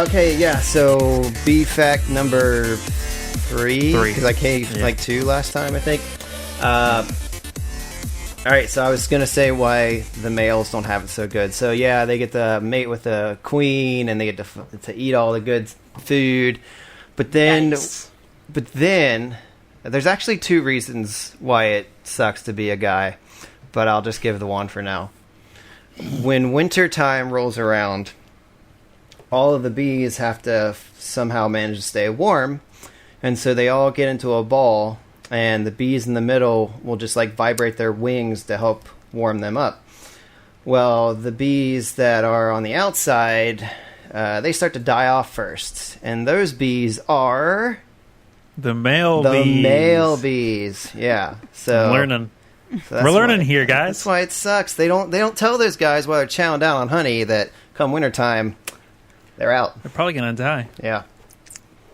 Okay, yeah, so bee fact number 3, because I gave like 2 last time, I think. Alright, so I was going to say why the males don't have it so good. So yeah, they get to mate with the queen, and they get to eat all the good food. But then, there's actually 2 reasons why it sucks to be a guy, but I'll just give the one for now. When winter time rolls around, all of the bees have to somehow manage to stay warm, and so they all get into a ball, and the bees in the middle will just like vibrate their wings to help warm them up. Well, the bees that are on the outside, they start to die off first, and those bees are the male bees. Yeah, so I'm learning. So we're learning here, guys. That's why it sucks. They don't tell those guys while they're chowing down on honey that come wintertime, they're out. They're probably going to die. Yeah.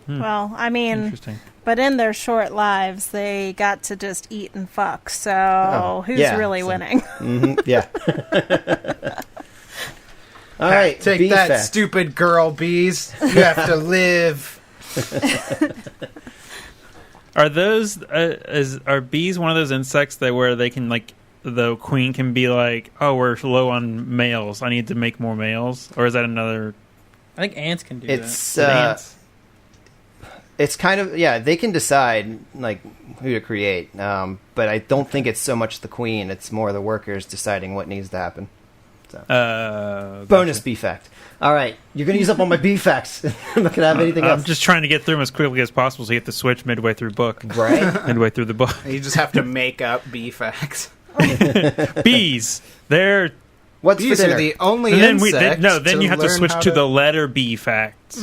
Well, I mean, Interesting. But in their short lives, they got to just eat and fuck. So who's really winning? Mm-hmm, yeah. All right. Take that, fact. Stupid girl bees. You have to live. Are those are bees one of those insects that where they can like the queen can be like, oh, we're low on males, I need to make more males, or is that another? I think ants can do that. It's kind of, they can decide like who to create, but I don't think it's so much the queen. It's more the workers deciding what needs to happen. So. Bonus bee fact. All right, you're going to use up all my bee facts. I'm not going to have anything else. I'm just trying to get through them as quickly as possible, so you have to switch midway through book. Right? Midway through the book. You just have to make up bee facts. Bees. They're... What's Bees for dinner? are the only then insects then you have to switch to the letter B facts.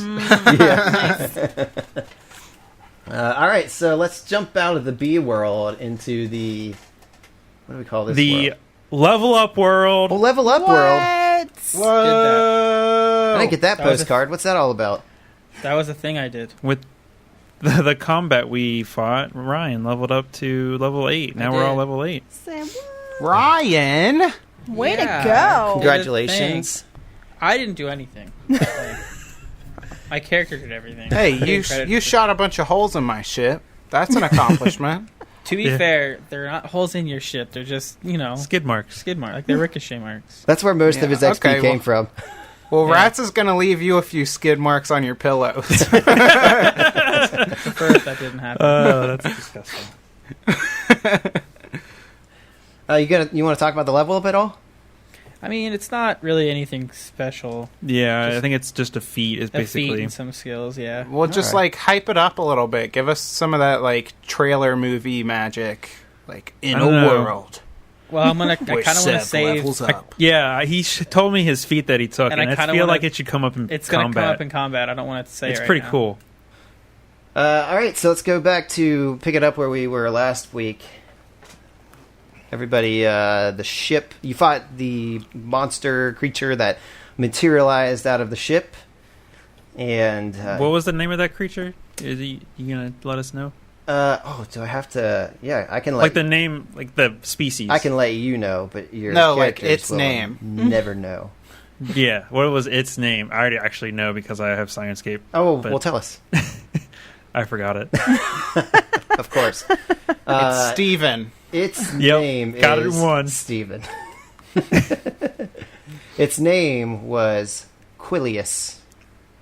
All right, so let's jump out of the bee world into the... What do we call this The world? level up world. Oh, level up world. Whoa! I didn't get that postcard. What's that all about? That was a thing I did. With the combat we fought, Ryan leveled up to level 8. Now we're all level 8. Ryan! Way to go. Congratulations. I didn't do anything. My character did everything. Hey, you shot a bunch of holes in my ship. That's an accomplishment. To be fair, they're not holes in your ship. They're just, skid marks. Like they're ricochet marks. That's where most of his XP came from. Well, Rats is going to leave you a few skid marks on your pillows. First, that didn't happen. Oh, that's disgusting. You want to talk about the level up at all? I mean, it's not really anything special. Yeah, I think it's just a feat. Is basically a feat and some skills. Yeah. Well, just hype it up a little bit. Give us some of that trailer movie magic, in a world. Well, I kind of want to save. He told me his feat that he took, and I feel like it should come up in combat. It's going to come up in combat. I don't want to say it's right pretty now. Cool. All right, so let's go back to pick it up where we were last week. Everybody, the ship. You fought the monster creature that materialized out of the ship. And what was the name of that creature? Is you gonna let us know? Do I have to? Yeah, I can. The name, the species. I can let you know, but your its name. Never know. Yeah, what was its name? I already actually know because I have Sciencescape. Oh, well, tell us. I forgot it. Of course. It's Steven. Its name got is it in one. Steven. Its name was Quilius.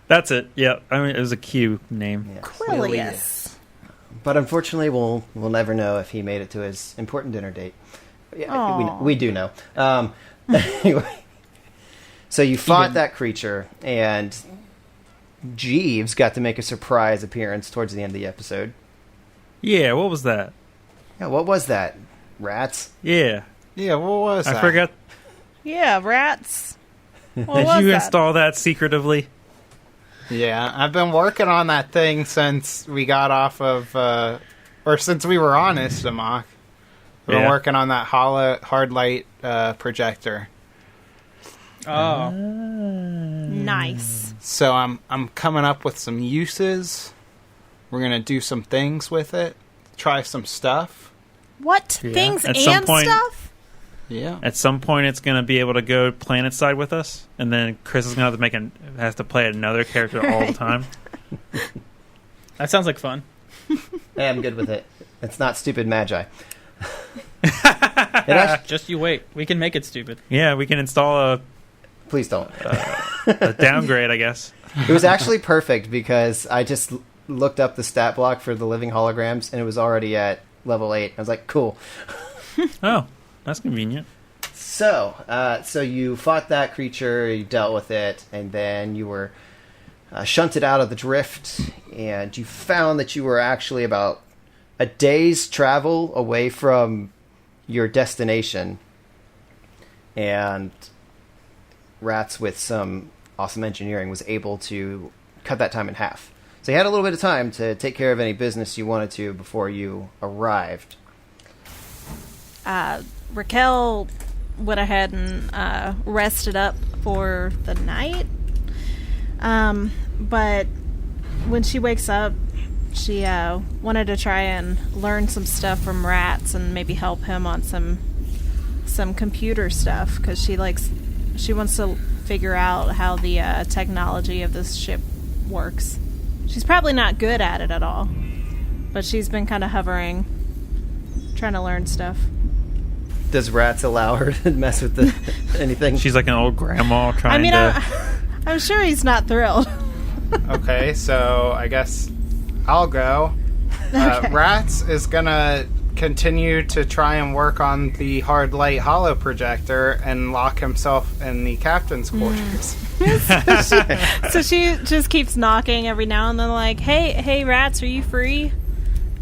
That's it. Yeah, I mean it was a Q name. Yeah. Quilius. But unfortunately, we'll never know if he made it to his important dinner date. Yeah, we do know. Anyway, so you fought that creature, and Jeeves got to make a surprise appearance towards the end of the episode. Yeah, what was that? Yeah, what was that? Rats? Yeah. Yeah, what was that? I forgot. Yeah, rats. Did you install that secretively? Yeah, I've been working on that thing since we got off of, or since we were on Istamach. I've been working on that hard light projector. Oh. Nice. So I'm coming up with some uses. We're gonna do some things with it. Try some stuff. What? Yeah. Things At and some point- stuff? Yeah. At some point, it's going to be able to go planet side with us, and then Chris is going to have to has to play another character all the time. That sounds like fun. Yeah, I'm good with it. It's not stupid magi. Just you wait. We can make it stupid. Yeah, we can install Please don't. a downgrade, I guess. It was actually perfect because I just looked up the stat block for the living holograms, and it was already at level 8. I was like, cool. Oh, that's convenient. So you fought that creature, you dealt with it, and then you were shunted out of the drift, and you found that you were actually about a day's travel away from your destination. And Rats, with some awesome engineering, was able to cut that time in half. So you had a little bit of time to take care of any business you wanted to before you arrived. Raquel went ahead and rested up for the night. But when she wakes up, she wanted to try and learn some stuff from Rats and maybe help him on some computer stuff, because she wants to figure out how the technology of this ship works. She's probably not good at it at all, but she's been kind of hovering, trying to learn stuff. Does Rats allow her to mess with anything? She's like an old grandma trying I'm sure he's not thrilled. Okay, so I guess I'll go. Okay. Rats is gonna continue to try and work on the hard light holo projector and lock himself in the captain's quarters. So she just keeps knocking every now and then, like, hey, Rats, are you free?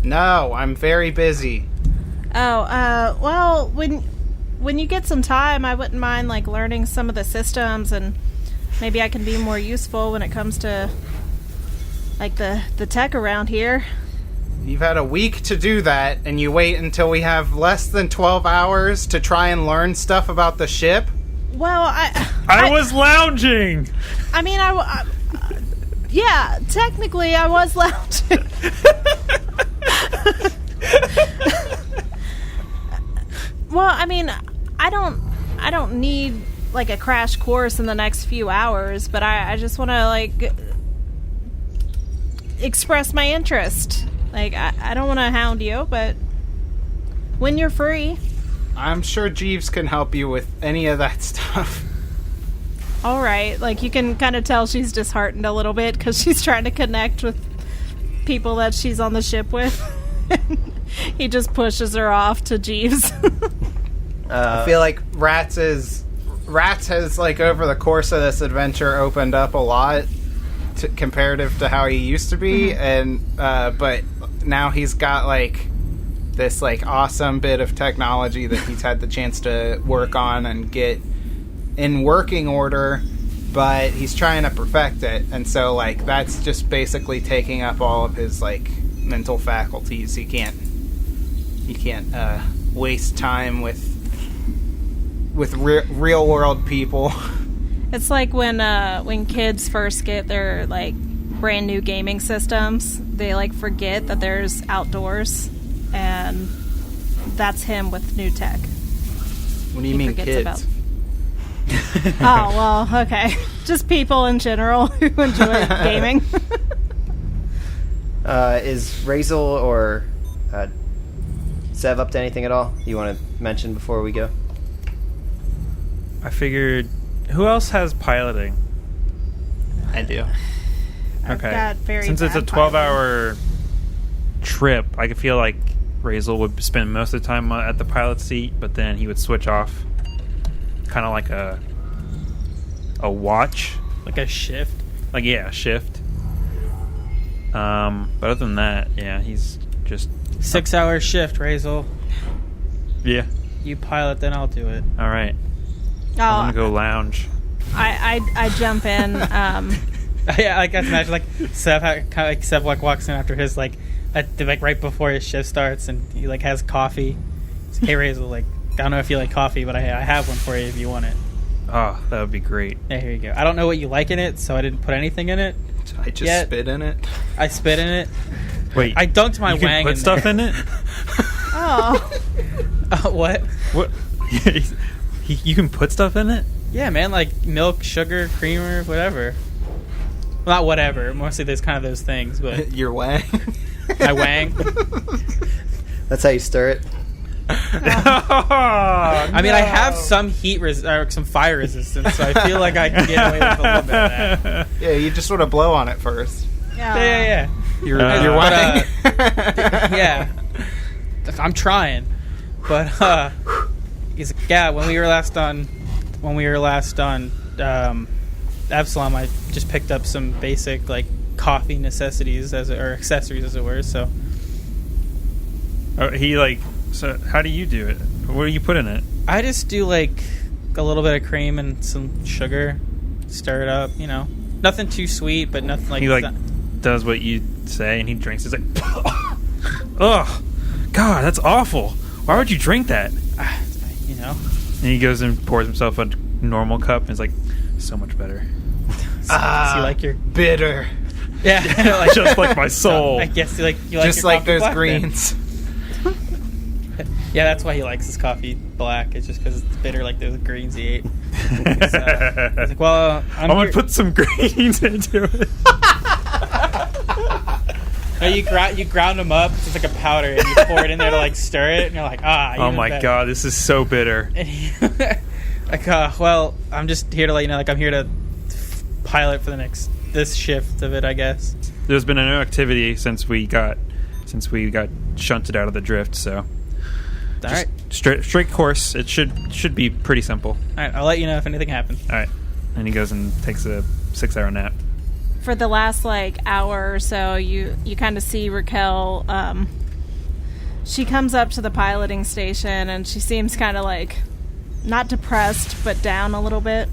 No, I'm very busy. Oh, well, when you get some time, I wouldn't mind, like, learning some of the systems, and maybe I can be more useful when it comes to, like, the tech around here. You've had a week to do that, and you wait until we have less than 12 hours to try and learn stuff about the ship? Well, I was lounging. I mean, yeah, technically I was lounging. Well, I mean, I don't need, like, a crash course in the next few hours, but I just want to, like, express my interest. Like, I don't want to hound you, but when you're free. I'm sure Jeeves can help you with any of that stuff. All right. Like, you can kind of tell she's disheartened a little bit because she's trying to connect with people that she's on the ship with. He just pushes her off to Jeeves. I feel like Rats has, like, over the course of this adventure opened up a lot comparative to how he used to be, and but now he's got, like, this, like, awesome bit of technology that he's had the chance to work on and get in working order, but he's trying to perfect it, and so, like, that's just basically taking up all of his, like, mental faculties. He can't waste time with real world people. It's like when kids first get their, like, brand new gaming systems, they, like, forget that there's outdoors, and that's him with new tech. What do you mean, kids? Oh, well, okay. Just people in general who enjoy gaming. Is Razel or Sev up to anything at all you want to mention before we go? I figured, who else has piloting? I do. I've got very Since it's a bad 12-hour trip, I could feel like Razel would spend most of the time at the pilot seat, but then he would switch off, kind of like a watch, Like a shift. like a shift. But other than that, yeah, he's just 6-hour shift, Razel. yeah. You pilot, then I'll do it. All right, Oh, I'm gonna go lounge. I jump in. Yeah, I can imagine, like, Seb walks in after his, like right before his shift starts, and he, like, has coffee. He's like, hey, Razel, like, I don't know if you like coffee, but I have one for you if you want it. Oh, that would be great. Yeah, here you go. I don't know what you like in it, so I didn't put anything in it. I just spit in it. I spit in it. Wait, I dunked my you can wang put in stuff there. in it? Oh. What? What? You can put stuff in it? Yeah, man, like milk, sugar, creamer, whatever. Well, not whatever. Mostly there's kind of those things, but Your wang. my wang. That's how you stir it. I mean, I have some or some fire resistance, so I feel like I can get away with a little bit of that. Yeah, you just sort of blow on it first. Yeah. Your But, wang. Yeah. I'm trying. But he's like, yeah, when we were last on Absalom, I just picked up some basic like coffee necessities or accessories as it were, so So how do you do it? What do you put in it? I just do like a little bit of cream and some sugar, stir it up, nothing too sweet, but nothing like He does what you say and he drinks. It's like, ugh, God, that's awful. Why would you drink that? And he goes and pours himself a normal cup and is like, so much better. So you like your bitter. yeah, Just like my soul. I guess you like Just your like coffee those black, greens. Yeah, that's why he likes his coffee black. It's just because it's bitter, like those greens he ate. He's like, well, I'm going to put some greens into it. No, you ground them up. It's like a powder, and you pour it in there to like stir it, and you're like, oh my better. God, this is so bitter. And like, well, I'm just here to let you know, like, I'm here to pilot for this shift of it, I guess. There's been no activity since we got shunted out of the drift, so All right, straight course. It should be pretty simple. all right. I'll let you know if anything happens. All right, and he goes and takes a 6-hour nap. For the last hour or so, you kind of see Raquel. She comes up to the piloting station and she seems kind of not depressed but down a little bit.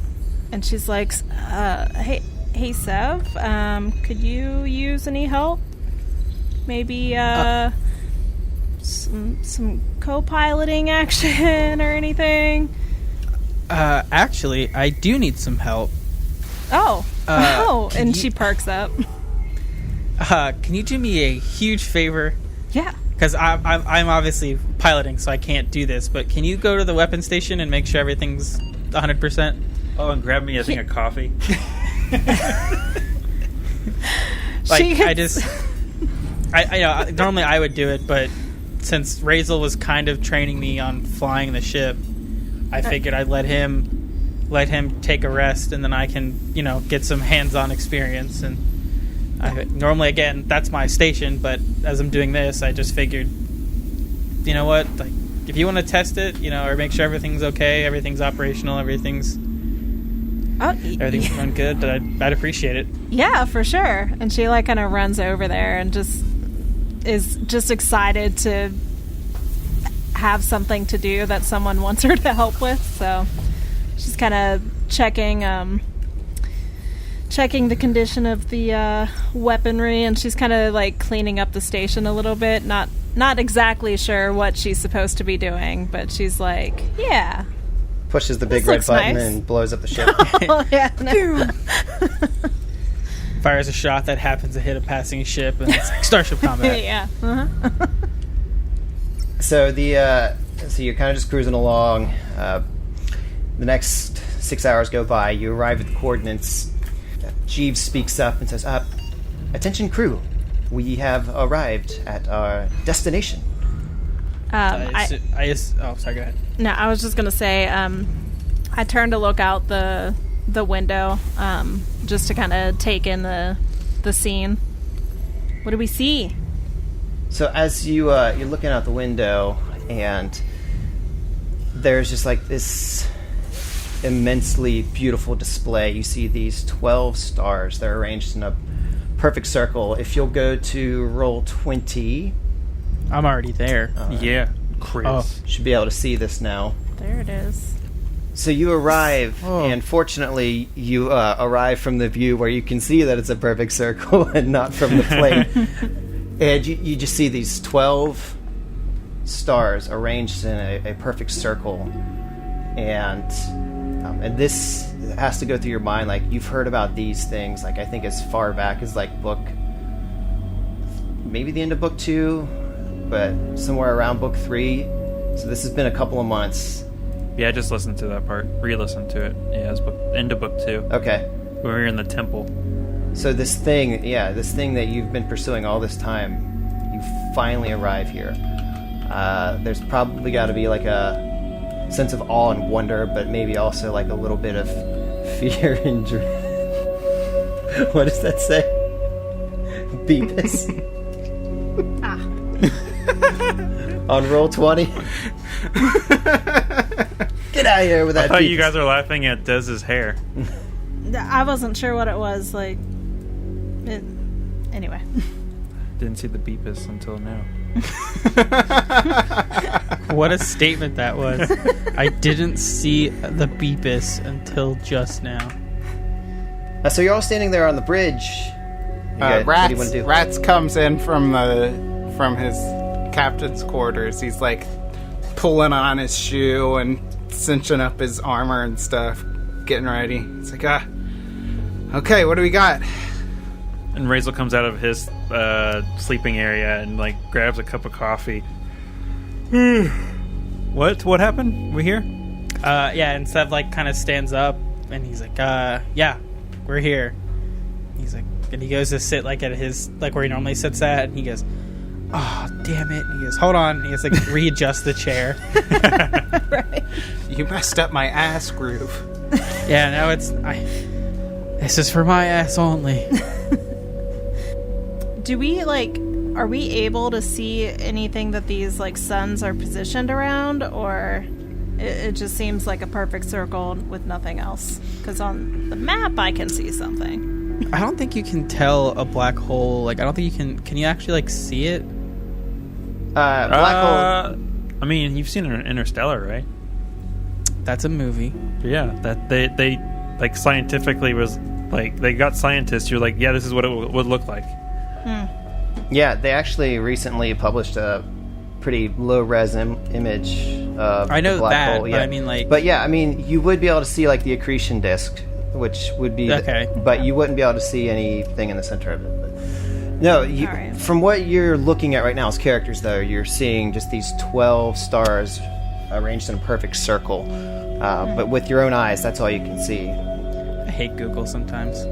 And she's like, "Hey, Sev, could you use any help? Maybe some co-piloting action or anything?" Actually, I do need some help. And she perks up. Can you do me a huge favor? Yeah. Because I'm obviously piloting, so I can't do this. But can you go to the weapon station and make sure everything's 100%? Oh, and grab me a thing of coffee. Normally I would do it, but since Razel was kind of training me on flying the ship, I figured I'd let him take a rest, and then I can, get some hands-on experience. And normally, again, that's my station, but as I'm doing this, I just figured, you know what, if you want to test it, or make sure everything's okay, everything's operational, everything's going good, that I'd appreciate it. Yeah, for sure. And she kind of runs over there and is just excited to have something to do that someone wants her to help with. So she's kind of checking the condition of the weaponry, and she's kind of cleaning up the station a little bit. Not exactly sure what she's supposed to be doing, but she's like, yeah. Pushes the big red button and blows up the ship. Oh, yeah. No. Fires a shot that happens to hit a passing ship, and it's like Starship combat. Yeah. Uh-huh. So you're kind of just cruising along. The next 6 hours go by. You arrive at the coordinates. Jeeves speaks up and says, "Attention, crew. We have arrived at our destination." Sorry, go ahead. No, I was just gonna say, I turned to look out the window, just to kind of take in the scene. What do we see? So as you're looking out the window, and there's just this immensely beautiful display. You see these 12 stars. They're arranged in a perfect circle. If you'll go to roll 20, I'm already there. Yeah, Chris. Should be able to see this now. There it is. So you arrive, and fortunately, you arrive from the view where you can see that it's a perfect circle and not from the plate. And you just see these 12 stars arranged in a perfect circle. And And this has to go through your mind, like, you've heard about these things, like, I think as far back as, like, maybe the end of book 2, but somewhere around book 3. So this has been a couple of months. Yeah, I just listened to that part. Re-listened to it. Yeah, it's end of book 2. Okay. We were in the temple. So this thing that you've been pursuing all this time, you finally arrive here. There's probably got to be like a sense of awe and wonder, but maybe also like a little bit of fear and dread. What does that say? Beepus. On roll 20. Get out of here with that. I thought Beepus. you guys were laughing at Dez's hair. I wasn't sure what it was. Like, anyway. Didn't see the beepus until now. What a statement that was. I didn't see the beepus until just now. So you're all standing there on the bridge. What do you want to do? Rats comes in from his captain's quarters. He's like pulling on his shoe and cinching up his armor and stuff, getting ready. He's like, okay, what do we got? And Razel comes out of his sleeping area and like grabs a cup of coffee. What happened? We here? Yeah, and Sev like kind of stands up and he's like, yeah, we're here. He's like, and he goes to sit like at his, like where he normally sits at, and he goes, oh, damn it. And he goes, hold on. And he has like readjust the chair. Right. You messed up my ass groove. Yeah, no, this is for my ass only. Do we are we able to see anything that these like suns are positioned around, or it just seems like a perfect circle with nothing else? Because on the map I can see something. I don't think you can tell a black hole. Like, I don't think you can you actually like see it? Black hole. I mean, you've seen Interstellar, right? That's a movie. Yeah, that they like scientifically was like they got scientists who were like, yeah, this is what it would look like. Yeah, they actually recently published a pretty low-res image of I know the black that, hole. but I mean, like... But yeah, I mean, you would be able to see, like, the accretion disk, which would be... Okay. But you wouldn't be able to see anything in the center of it. But no, Right. From what you're looking at right now as characters, though, you're seeing just these 12 stars arranged in a perfect circle. But with your own eyes, that's all you can see. I hate Google sometimes.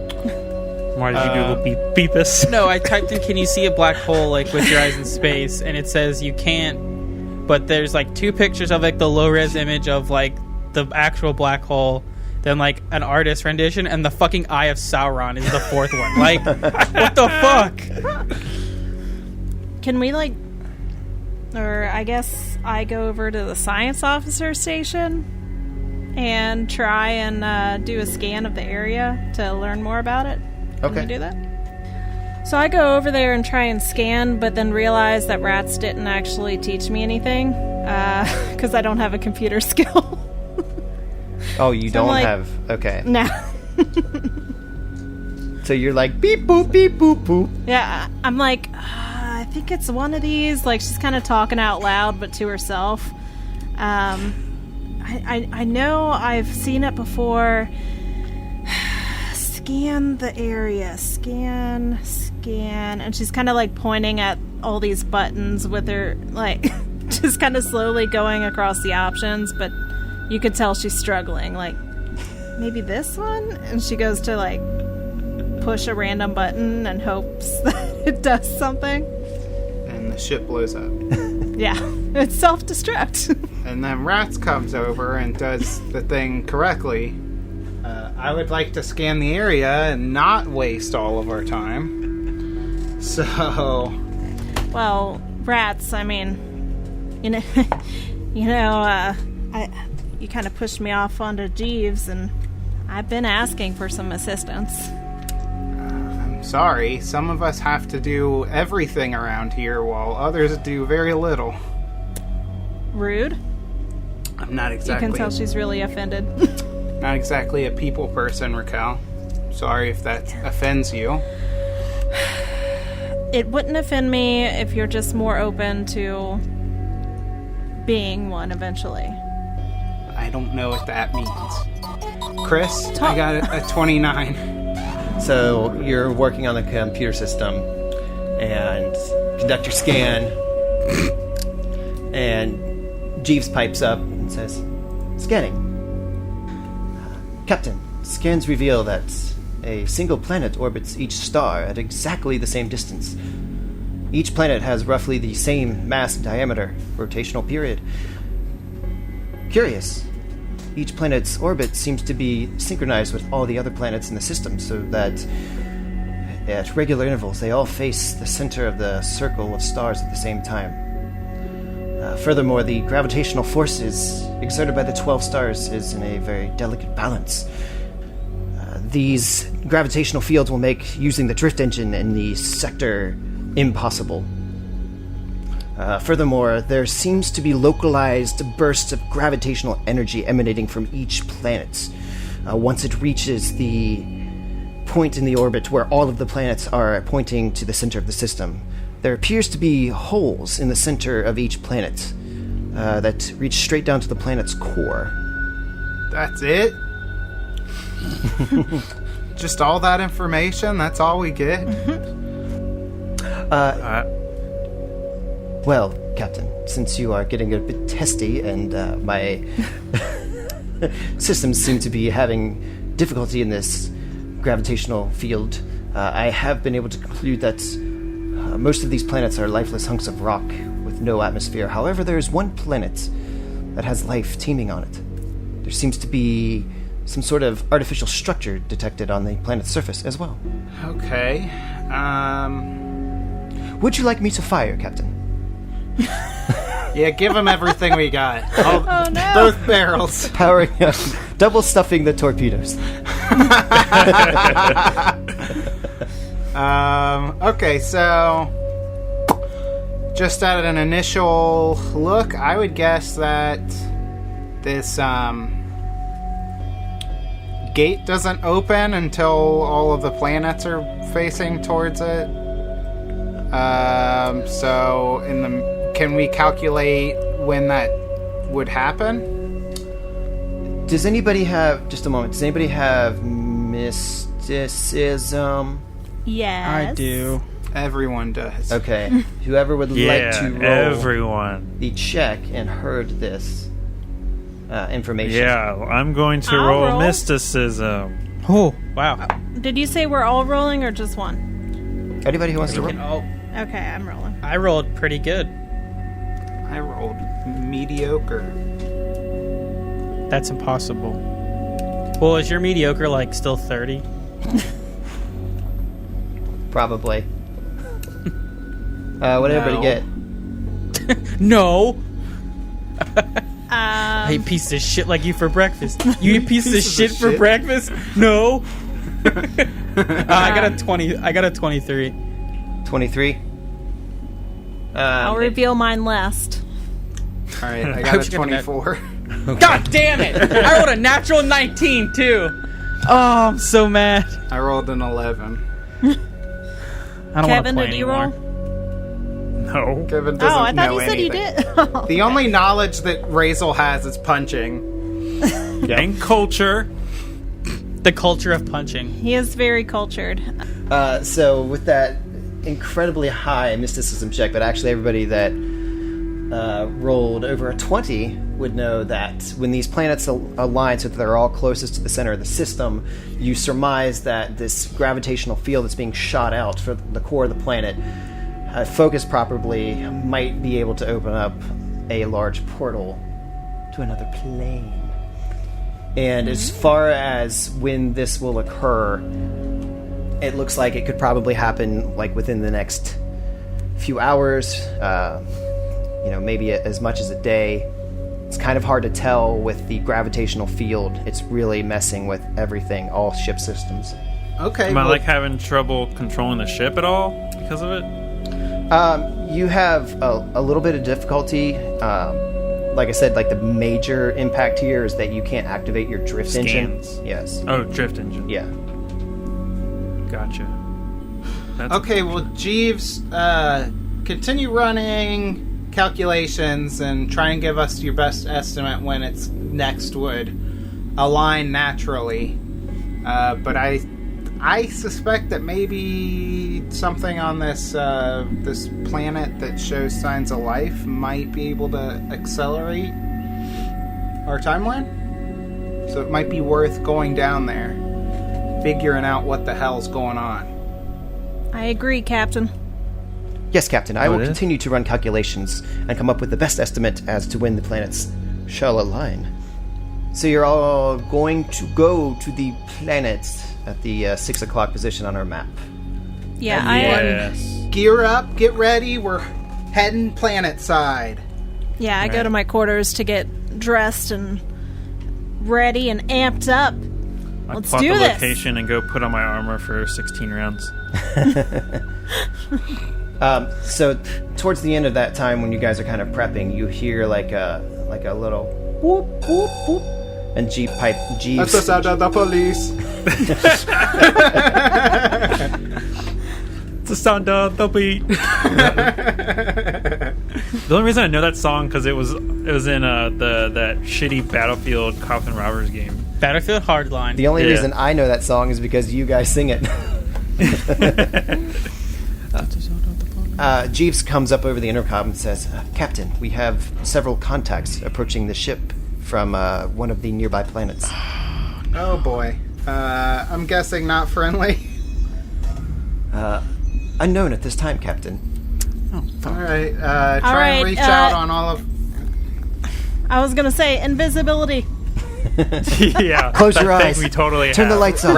Why did you Google beepus? No, I typed in, can you see a black hole, like, with your eyes in space? And it says you can't, but there's, like, 2 pictures of, like, the low-res image of, like, the actual black hole, then, like, an artist rendition, and the fucking Eye of Sauron is the 4th one. Like, what the fuck? Can we or I guess I go over to the science officer station and try and do a scan of the area to learn more about it? Can Okay. we do that? So I go over there and try and scan, but then realize that rats didn't actually teach me anything because I don't have a computer skill. Oh, you So don't I'm like- have... Okay. No. So you're like, beep, boop, beep, boop, boop. Yeah, I'm like, I think it's one of these. Like, she's kind of talking out loud, but to herself. I know I've seen it before. Scan the area. Scan. And she's kind of like pointing at all these buttons with her, like, just kind of slowly going across the options, but you could tell she's struggling. Like, maybe this one? And she goes to, like, push a random button and hopes that it does something. And the ship blows up. Yeah, it's self-destruct. And then Rats comes over and does the thing correctly. I would like to scan the area and not waste all of our time. So... Well, Rats, I mean, you kind of pushed me off onto Jeeves, and I've been asking for some assistance. I'm sorry, some of us have to do everything around here while others do very little. Rude. I'm not exactly... You can tell she's really offended. Not exactly a people person, Raquel. Sorry if that offends you. It wouldn't offend me if you're just more open to being one eventually. I don't know what that means. Chris, I got a 29. So you're working on the computer system and conduct your scan, and Jeeves pipes up and says, "Scanning. Captain, scans reveal that a single planet orbits each star at exactly the same distance. Each planet has roughly the same mass, diameter, rotational period. Curious. Each planet's orbit seems to be synchronized with all the other planets in the system, so that at regular intervals they all face the center of the circle of stars at the same time. Furthermore, the gravitational forces exerted by the 12 stars is in a very delicate balance. These gravitational fields will make using the drift engine in the sector impossible. Furthermore, there seems to be localized bursts of gravitational energy emanating from each planet. Once it reaches the point in the orbit where all of the planets are pointing to the center of the system, there appears to be holes in the center of each planet that reach straight down to the planet's core." That's it? Just all that information? That's all we get? Well, Captain, since you are getting a bit testy and my systems seem to be having difficulty in this gravitational field, I have been able to conclude that most of these planets are lifeless hunks of rock with no atmosphere. However, there is one planet that has life teeming on it. There seems to be some sort of artificial structure detected on the planet's surface as well. Okay. Would you like me to fire, Captain? Yeah, give them everything we got. Oh, no. Both barrels. Powering up, double stuffing the torpedoes. Okay, so just at an initial look, I would guess that this gate doesn't open until all of the planets are facing towards it. So can we calculate when that would happen? Does anybody have, just a moment, does anybody have mysticism? Yes. I do. Everyone does. Okay. Whoever would like to roll everyone. the check and heard this information. Yeah, I'm going to I'll roll. mysticism. Oh, wow. Did you say we're all rolling or just one? Anybody who wants to roll? Okay, I'm rolling. I rolled pretty good. I rolled mediocre. That's impossible. Well, is your mediocre like still 30? Probably. What did everybody get? No. Hey, piece of shit like you for breakfast. You eat pieces of shit for breakfast? No. I got a 20. I got a 23. 23? I'll reveal mine last. All right, I got a 24. God damn it! I rolled a natural 19 too. Oh, I'm so mad. I rolled an 11. I don't Kevin, play did you anymore. roll? No. Kevin doesn't Oh, I thought know you said anything. you did. The only knowledge that Razel has is punching. And culture. The culture of punching. He is very cultured. So with that incredibly high mysticism check, but actually everybody that rolled over a 20 would know that when these planets align so that they're all closest to the center of the system, you surmise that this gravitational field that's being shot out for the core of the planet, focused properly, might be able to open up a large portal to another plane. And as far as when this will occur, it looks like it could probably happen like within the next few hours, maybe as much as a day. It's kind of hard to tell with the gravitational field. It's really messing with everything, all ship systems. Okay. Am I having trouble controlling the ship at all because of it? You have a little bit of difficulty. Like I said, like the major impact here is that you can't activate your drift engine. Scans. Yes. Oh, drift engine. Yeah. Gotcha. That's Okay, well, Jeeves, continue running calculations and try and give us your best estimate when its next would align naturally. But I suspect that maybe something on this this planet that shows signs of life might be able to accelerate our timeline. So it might be worth going down there, figuring out what the hell's going on. I agree, Captain. Yes, Captain. I will it is? continue to run calculations and come up with the best estimate as to when the planets shall align. So you're all going to go to the planet at the 6 o'clock position on our map. Yeah, Yes. Gear up, get ready, we're heading planet side. I go to my quarters to get dressed and ready and amped up. I Let's plot do the this. location and go put on my armor for 16 rounds. So towards the end of that time, when you guys are kind of prepping, you hear like a little whoop whoop whoop, and Jeeves. That's the sound of the police. It's the sound of the beat. The only reason I know that song because it was in that shitty Battlefield Cops and Robbers game. Battlefield Hardline. The only Yeah. reason I know that song is because you guys sing it. Jeeves comes up over the intercom and says, Captain, we have several contacts approaching the ship from one of the nearby planets. Oh boy. I'm guessing not friendly. Unknown at this time, Captain. Alright, try right, and reach out on all of... I was gonna say invisibility. Yeah. Close your I think eyes. We totally Turn the have. lights off.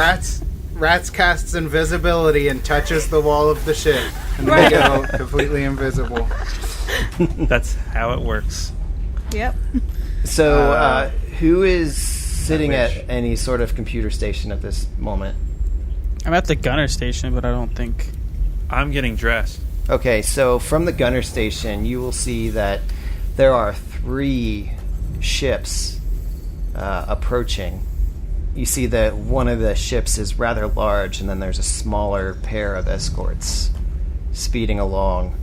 Rats casts invisibility and touches the wall of the ship. And they go completely invisible. That's how it works. Yep. So, who is sitting wish. at any sort of computer station at this moment? I'm at the gunner station, but I don't think... I'm getting dressed. Okay, so from the gunner station, you will see that there are 3 ships approaching. You see that one of the ships is rather large, and then there's a smaller pair of escorts speeding along,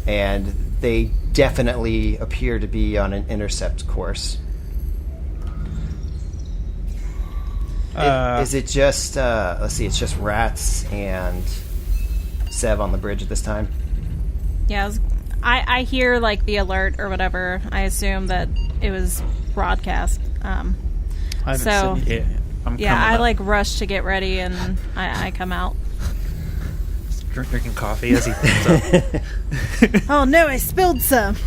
and they definitely appear to be on an intercept course. Is it just, let's see, it's just Rats and Sev on the bridge at this time? Yeah, I hear like the alert or whatever. I assume that it was broadcast. I haven't So- seen it. Yeah. I'm Yeah, coming I up. like rush to get ready and I come out. drinking coffee as he picks up. Oh no, I spilled some.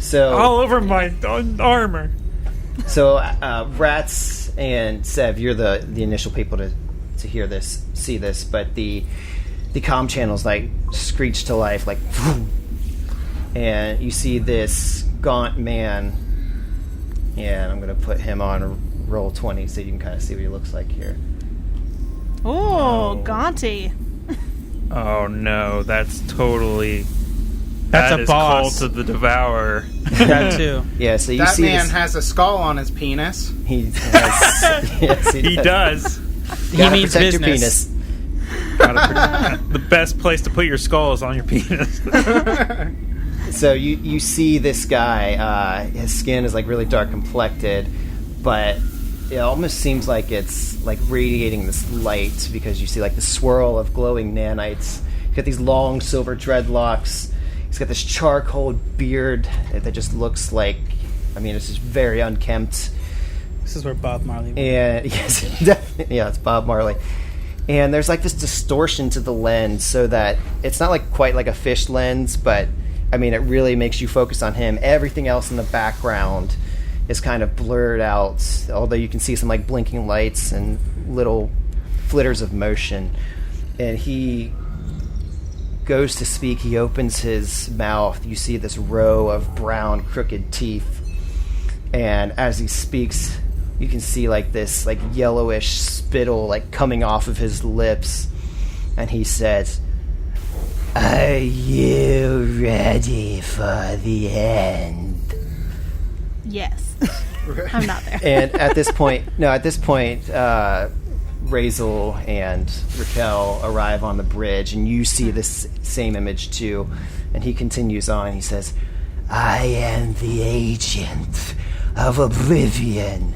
So, All over my armor. so Rats and Sev, you're the initial people to hear this, see this, but the comm channels like screech to life, like, and you see this gaunt man, and I'm gonna put him on roll 20 so you can kind of see what he looks like here. Oh, Gaunty. Oh no, that's totally. That's that a is boss. Cult of the Devourer. That too. Yeah, so you That see man this. has a skull on his penis. He has, yes, He does. He Gotta means protect your business. penis. The best place to put your skull is on your penis. So you see this guy. His skin is like really dark complected, but it almost seems like it's like radiating this light because you see like the swirl of glowing nanites. He's got these long silver dreadlocks. He's got this charcoal beard that just looks like, I mean, it's just very unkempt. This is where Bob Marley was. And yes, definitely, yeah, it's Bob Marley. And there's like this distortion to the lens so that it's not like quite like a fish lens, but I mean, it really makes you focus on him. Everything else in the background is kind of blurred out, although you can see some like blinking lights and little flitters of motion. And he goes to speak. He opens his mouth. You see this row of brown, crooked teeth. And as he speaks, you can see like this like yellowish spittle like coming off of his lips. And he says, "Are you ready for the end?" Yes. I'm not there. And at this point, Razel and Raquel arrive on the bridge, and you see this same image too. And he continues on. He says, "I am the agent of Oblivion.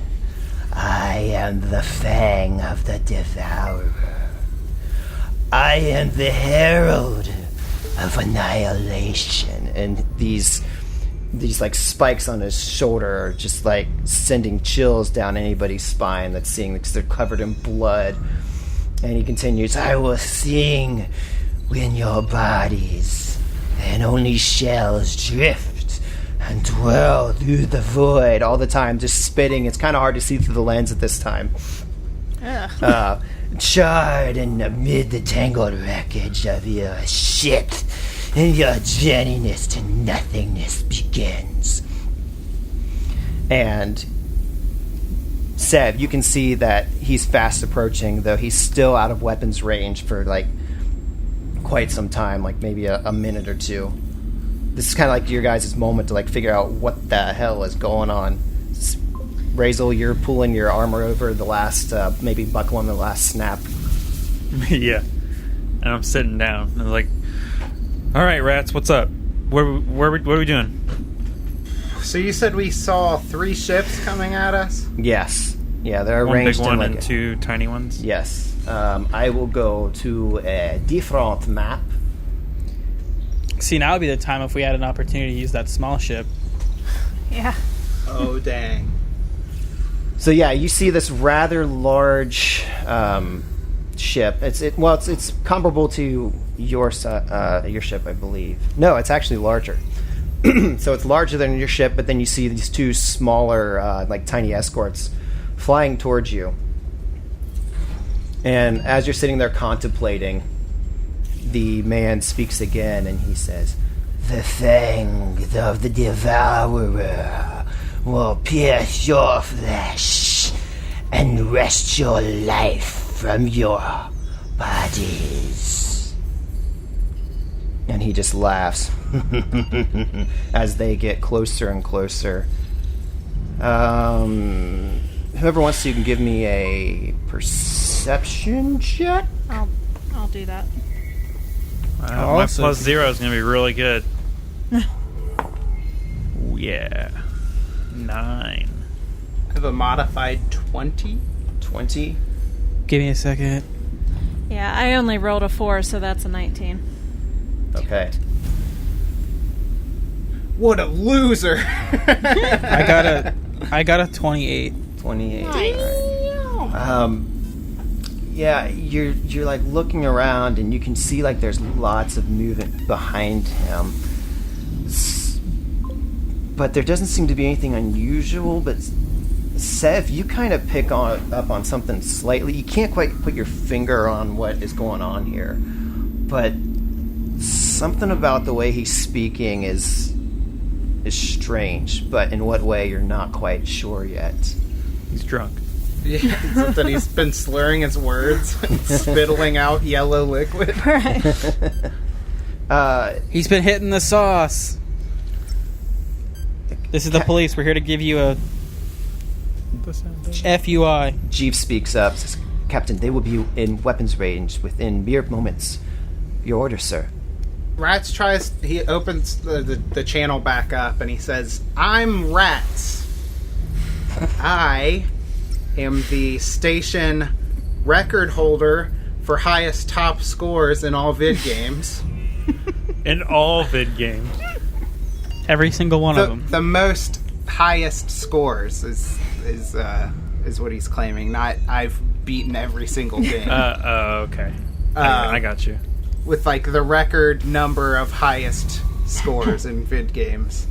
I am the Fang of the Devourer. I am the herald of annihilation. And these like spikes on his shoulder are just like sending chills down anybody's spine that's seeing, because they're covered in blood. And he continues, I will sing when your bodies and only shells drift and twirl through the void, all the time, just spitting. It's kind of hard to see through the lens at this time. Charred and amid the tangled wreckage of your ship, and your journeyness to nothingness begins. And Sev, you can see that he's fast approaching, though he's still out of weapons range for like quite some time, like maybe a minute or two. This is kind of like your guys' moment to like figure out what the hell is going on. Razel, you're pulling your armor over the last, maybe buckling the last snap. Yeah. And I'm sitting down. And I'm like, all right, rats, what's up? What are we doing? So you said we saw 3 ships coming at us? Yes. Yeah, they're One arranged big one in like and 2 tiny ones? Yes. I will go to a different map. See, now would be the time if we had an opportunity to use that small ship. Yeah. Oh, dang. So yeah, you see this rather large ship. It's comparable to your ship, I believe. No, it's actually larger. So it's larger than your ship, but then you see these 2 smaller, like tiny escorts flying towards you. And as you're sitting there contemplating, the man speaks again, and he says, "The fang of the devourer will pierce your flesh and wrest your life from your bodies." And he just laughs as they get closer and closer. Whoever wants to, you can give me a perception check. I'll do that. My +0 is going to be really good. Yeah. 9. I have a modified 20. 20. Give me a second. Yeah, I only rolled a 4, so that's a 19. Okay. What a loser! I got a 28. 28. Yeah, you're like looking around, and you can see like there's lots of movement behind him, but there doesn't seem to be anything unusual. But Sev, you kind of pick up on something slightly. You can't quite put your finger on what is going on here, but something about the way he's speaking is strange. But in what way, you're not quite sure yet. He's drunk. Yeah, that he's been slurring his words, spittling out yellow liquid. Right. He's been hitting the sauce. This is the police. We're here to give you a FUI. Jeeves speaks up, says, "Captain, they will be in weapons range within mere moments. Your order, sir." Rats he opens the channel back up, and he says, "I'm Rats. I am the station record holder for highest top scores in all vid games." In all vid games. Every single one of them. The most highest scores is what he's claiming. Not I've beaten every single game. Okay. I got you. With like the record number of highest scores in vid games.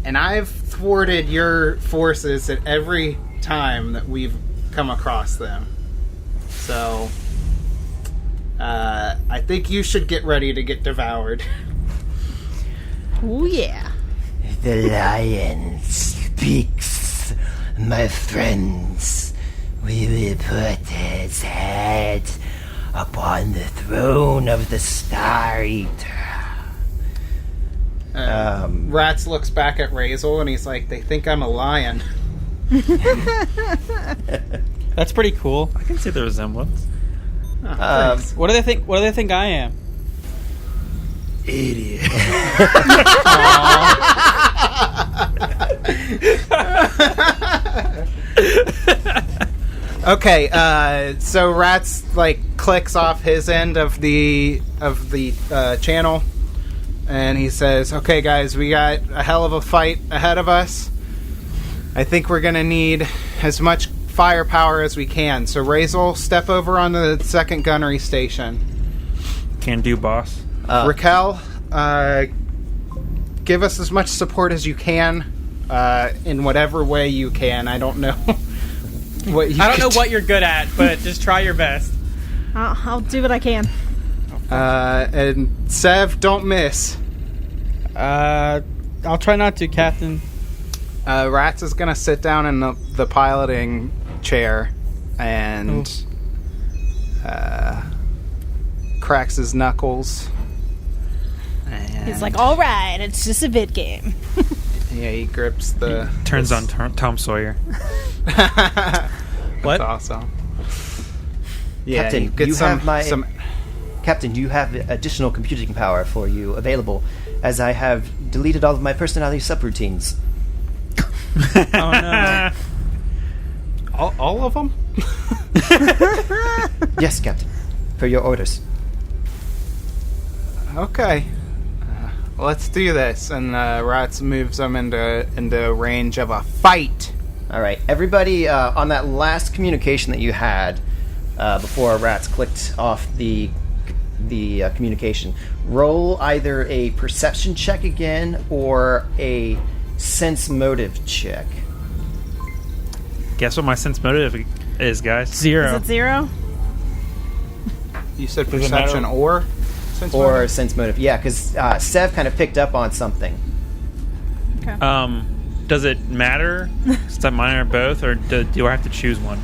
And I've thwarted your forces at every time that we've come across them. So, I think you should get ready to get devoured. Oh, yeah. The lion speaks, my friends. We will put his head upon the throne of the Star Eater. Rats looks back at Razel, and he's like, "They think I'm a lion." That's pretty cool. I can see the resemblance. What do they think? What do they think I am? Idiot. Okay, so Rats like clicks off his end of the channel, and he says, "Okay, guys, we got a hell of a fight ahead of us. I think we're gonna need as much firepower as we can. So, Razel, step over on the second gunnery station. Can do, boss. Raquel, give us as much support as you can, in whatever way you can. I don't know." I don't know what you're good at, but just try your best. I'll do what I can. And Sev, don't miss. I'll try not to, Captain. Rats is gonna sit down in the piloting chair and cracks his knuckles. And He's like, all right, it's just a vid game. yeah, he grips the... Turns on Tom Sawyer. What? That's awesome. Yeah, Captain, you have Captain, you have additional computing power for you available, as I have deleted all of my personality subroutines. Oh no. all of them? Yes, Captain. For your orders. Okay. Let's do this. And Rats moves them into range of a fight. All right, everybody, on that last communication that you had before Rats clicked off the communication, roll either a perception check again or a sense motive check. Guess what my sense motive is, guys? 0. Is it 0? You said Does it perception matter? or sense Or motive? sense motive, yeah, because Sev kind of picked up on something. Okay. Does it matter? Is that mine or both, or do I have to choose one?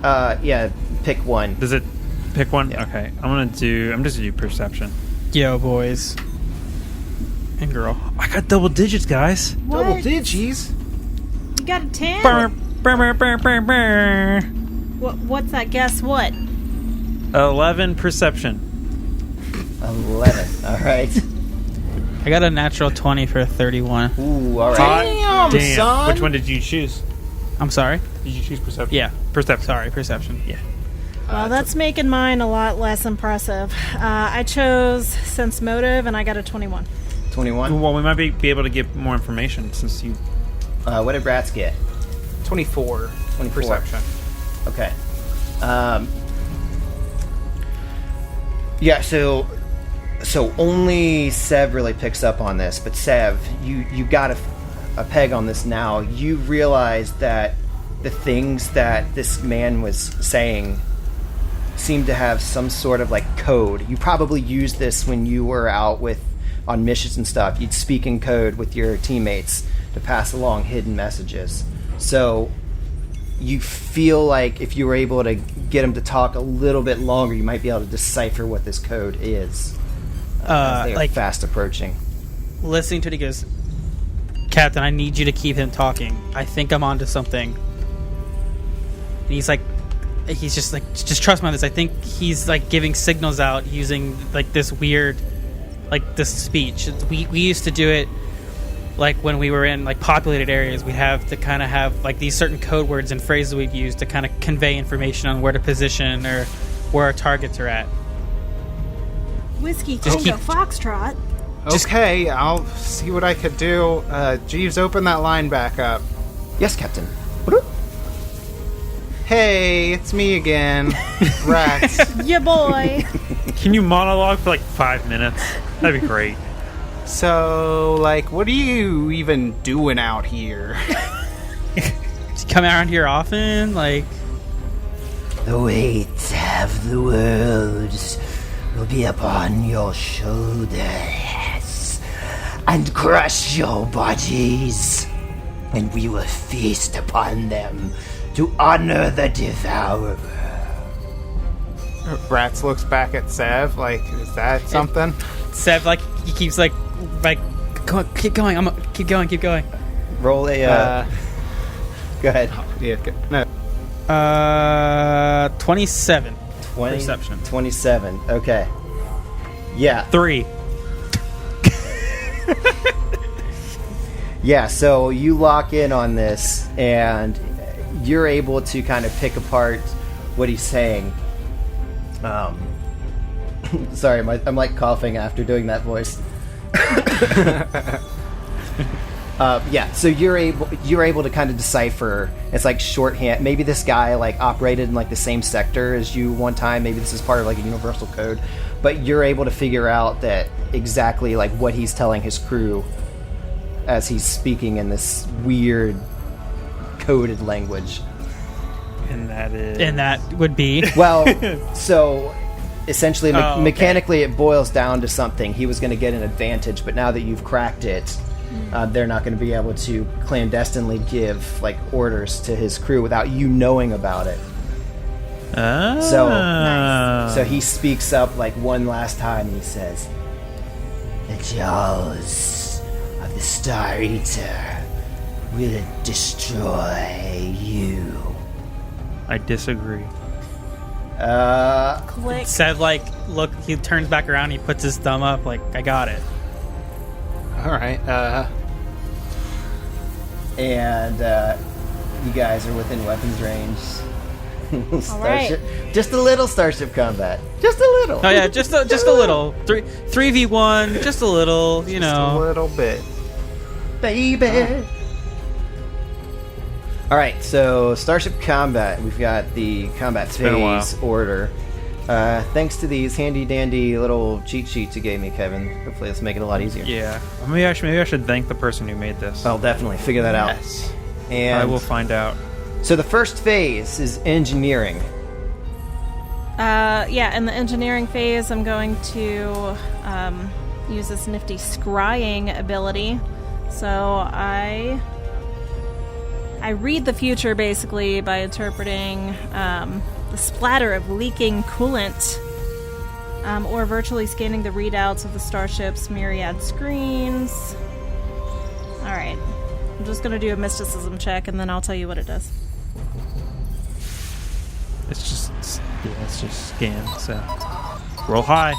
Yeah, pick one. Does it pick one? Yeah. Okay, I'm just gonna do perception. Yo, boys. And girl. I got double digits, guys. What? Double digits? You got a 10? Brr, brr, brr, brr, brr. What's that? Guess what? 11 perception. 11. All right. I got a natural 20 for a 31. Ooh, all right. Damn, son! Which one did you choose? I'm sorry? Did you choose perception? Yeah. Perception. Sorry, perception. Yeah. Well, that's making mine a lot less impressive. I chose sense motive, and I got a 21. 21. Well, we might be able to get more information since you... What did Rats get? 24. 24. Perception. Okay. Yeah, so only Sev really picks up on this, but Sev, you got a peg on this now. You realize that the things that this man was saying seem to have some sort of like code. You probably used this when you were out on missions and stuff. You'd speak in code with your teammates to pass along hidden messages. So you feel like if you were able to get him to talk a little bit longer, you might be able to decipher what this code is. As they are Like- fast approaching. Listening to it, he goes, Captain, I need you to keep him talking. I think I'm onto something. And he's just like, just trust me on this. I think he's like giving signals out using like this weird, like this speech. We used to do it like when we were in like populated areas. We'd have to kind of have like these certain code words and phrases we'd use to kind of convey information on where to position or where our targets are at. Whiskey Just Tango keep- Foxtrot. Okay, I'll see what I could do. Jeeves, open that line back up. Yes, Captain. Hey, it's me again. Rats. Yeah, boy. Can you monologue for like 5 minutes? That'd be great. So, like, what are you even doing out here? Do you come around here often? Like, The weight of the world will be upon your shoulders and crush your bodies, and we will feast upon them to honor the devourer. Rats looks back at Sev, like, is that something? Sev, like, he keeps like, keep going. Keep going. Roll a. Go ahead. Yeah, no. 27. 20, Perception. 27. Okay. Yeah. 3. Yeah, so you lock in on this, and you're able to kind of pick apart what he's saying. Sorry, I'm like coughing after doing that voice. Yeah, so you're able to kind of decipher. It's like shorthand. Maybe this guy like operated in like the same sector as you one time. Maybe this is part of like a universal code, but you're able to figure out that exactly like what he's telling his crew as he's speaking in this weird coded language. And that would be Well, so essentially, Oh, okay. mechanically, it boils down to something. He was going to get an advantage, but now that you've cracked it, they're not going to be able to clandestinely give like orders to his crew without you knowing about it. So he speaks up like one last time, and he says, "The jaws of the Star Eater will destroy you." I disagree. Click. said like, look, he turns back around, he puts his thumb up, like, I got it. All right. And you guys are within weapons range. right. Just a little Starship combat. Just a little. Oh yeah, just a little 3v1, just a little, you Just a know. little bit. Baby. All right, so Starship Combat. We've got the combat been a while. phase order. Thanks to these handy dandy little cheat sheets you gave me, Kevin. Hopefully, this will make it a lot easier. Yeah. Maybe I should thank the person who made this. I'll definitely figure that out. Yes. And I will find out. So the first phase is engineering. Yeah, in the engineering phase, I'm going to use this nifty scrying ability. So I read the future basically by interpreting the splatter of leaking coolant, or virtually scanning the readouts of the starship's myriad screens. All right, I'm just going to do a mysticism check, and then I'll tell you what it does. It's just scan. So roll high.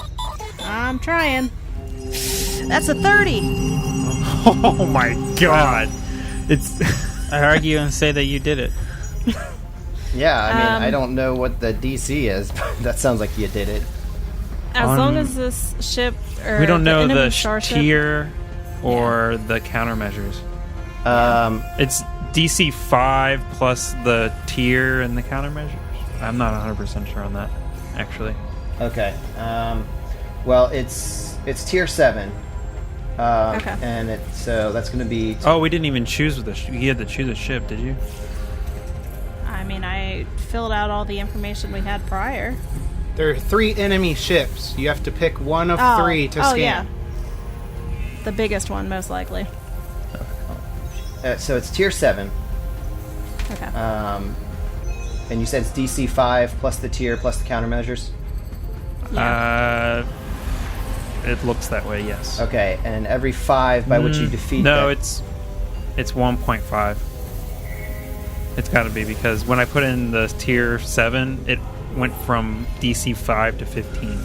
I'm trying. That's a 30. Oh my god! It's I argue and say that you did it. Yeah, I mean, I don't know what the DC is, but that sounds like you did it. As long as this ship, or we don't know enemy the starship, tier or the countermeasures. It's DC 5 plus the tier and the countermeasures. I'm not 100% sure on that, actually. Okay. Well, it's tier 7. Okay. And so that's going to be. Oh, we didn't even choose you had to choose a ship, did you? I mean, I filled out all the information we had prior. There are 3 enemy ships. You have to pick one of 3 to scan. Yeah. The biggest one, most likely. So it's tier 7. Okay. And you said it's DC 5 plus the tier plus the countermeasures? It looks that way, yes. Okay, and every 5 by which you defeat No, that- it's 1.5. It's got to be, because when I put in the tier 7, it went from DC 5 to 15.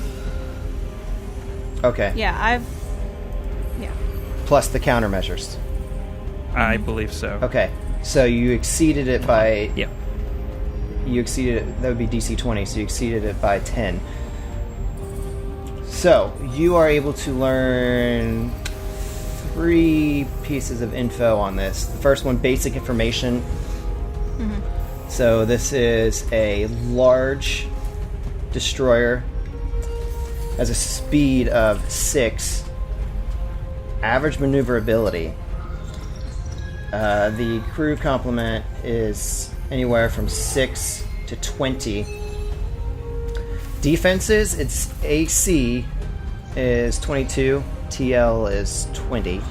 Okay. Yeah, Plus the countermeasures. I believe so. Okay, so you exceeded it by... Yep. You exceeded it... That would be DC 20, so you exceeded it by 10. So, you are able to learn 3 pieces of info on this. The first one, basic information. So this is a large destroyer. Has a speed of 6. Average maneuverability. The crew complement is anywhere from 6 to 20. Defenses, its AC is 22, TL is 20.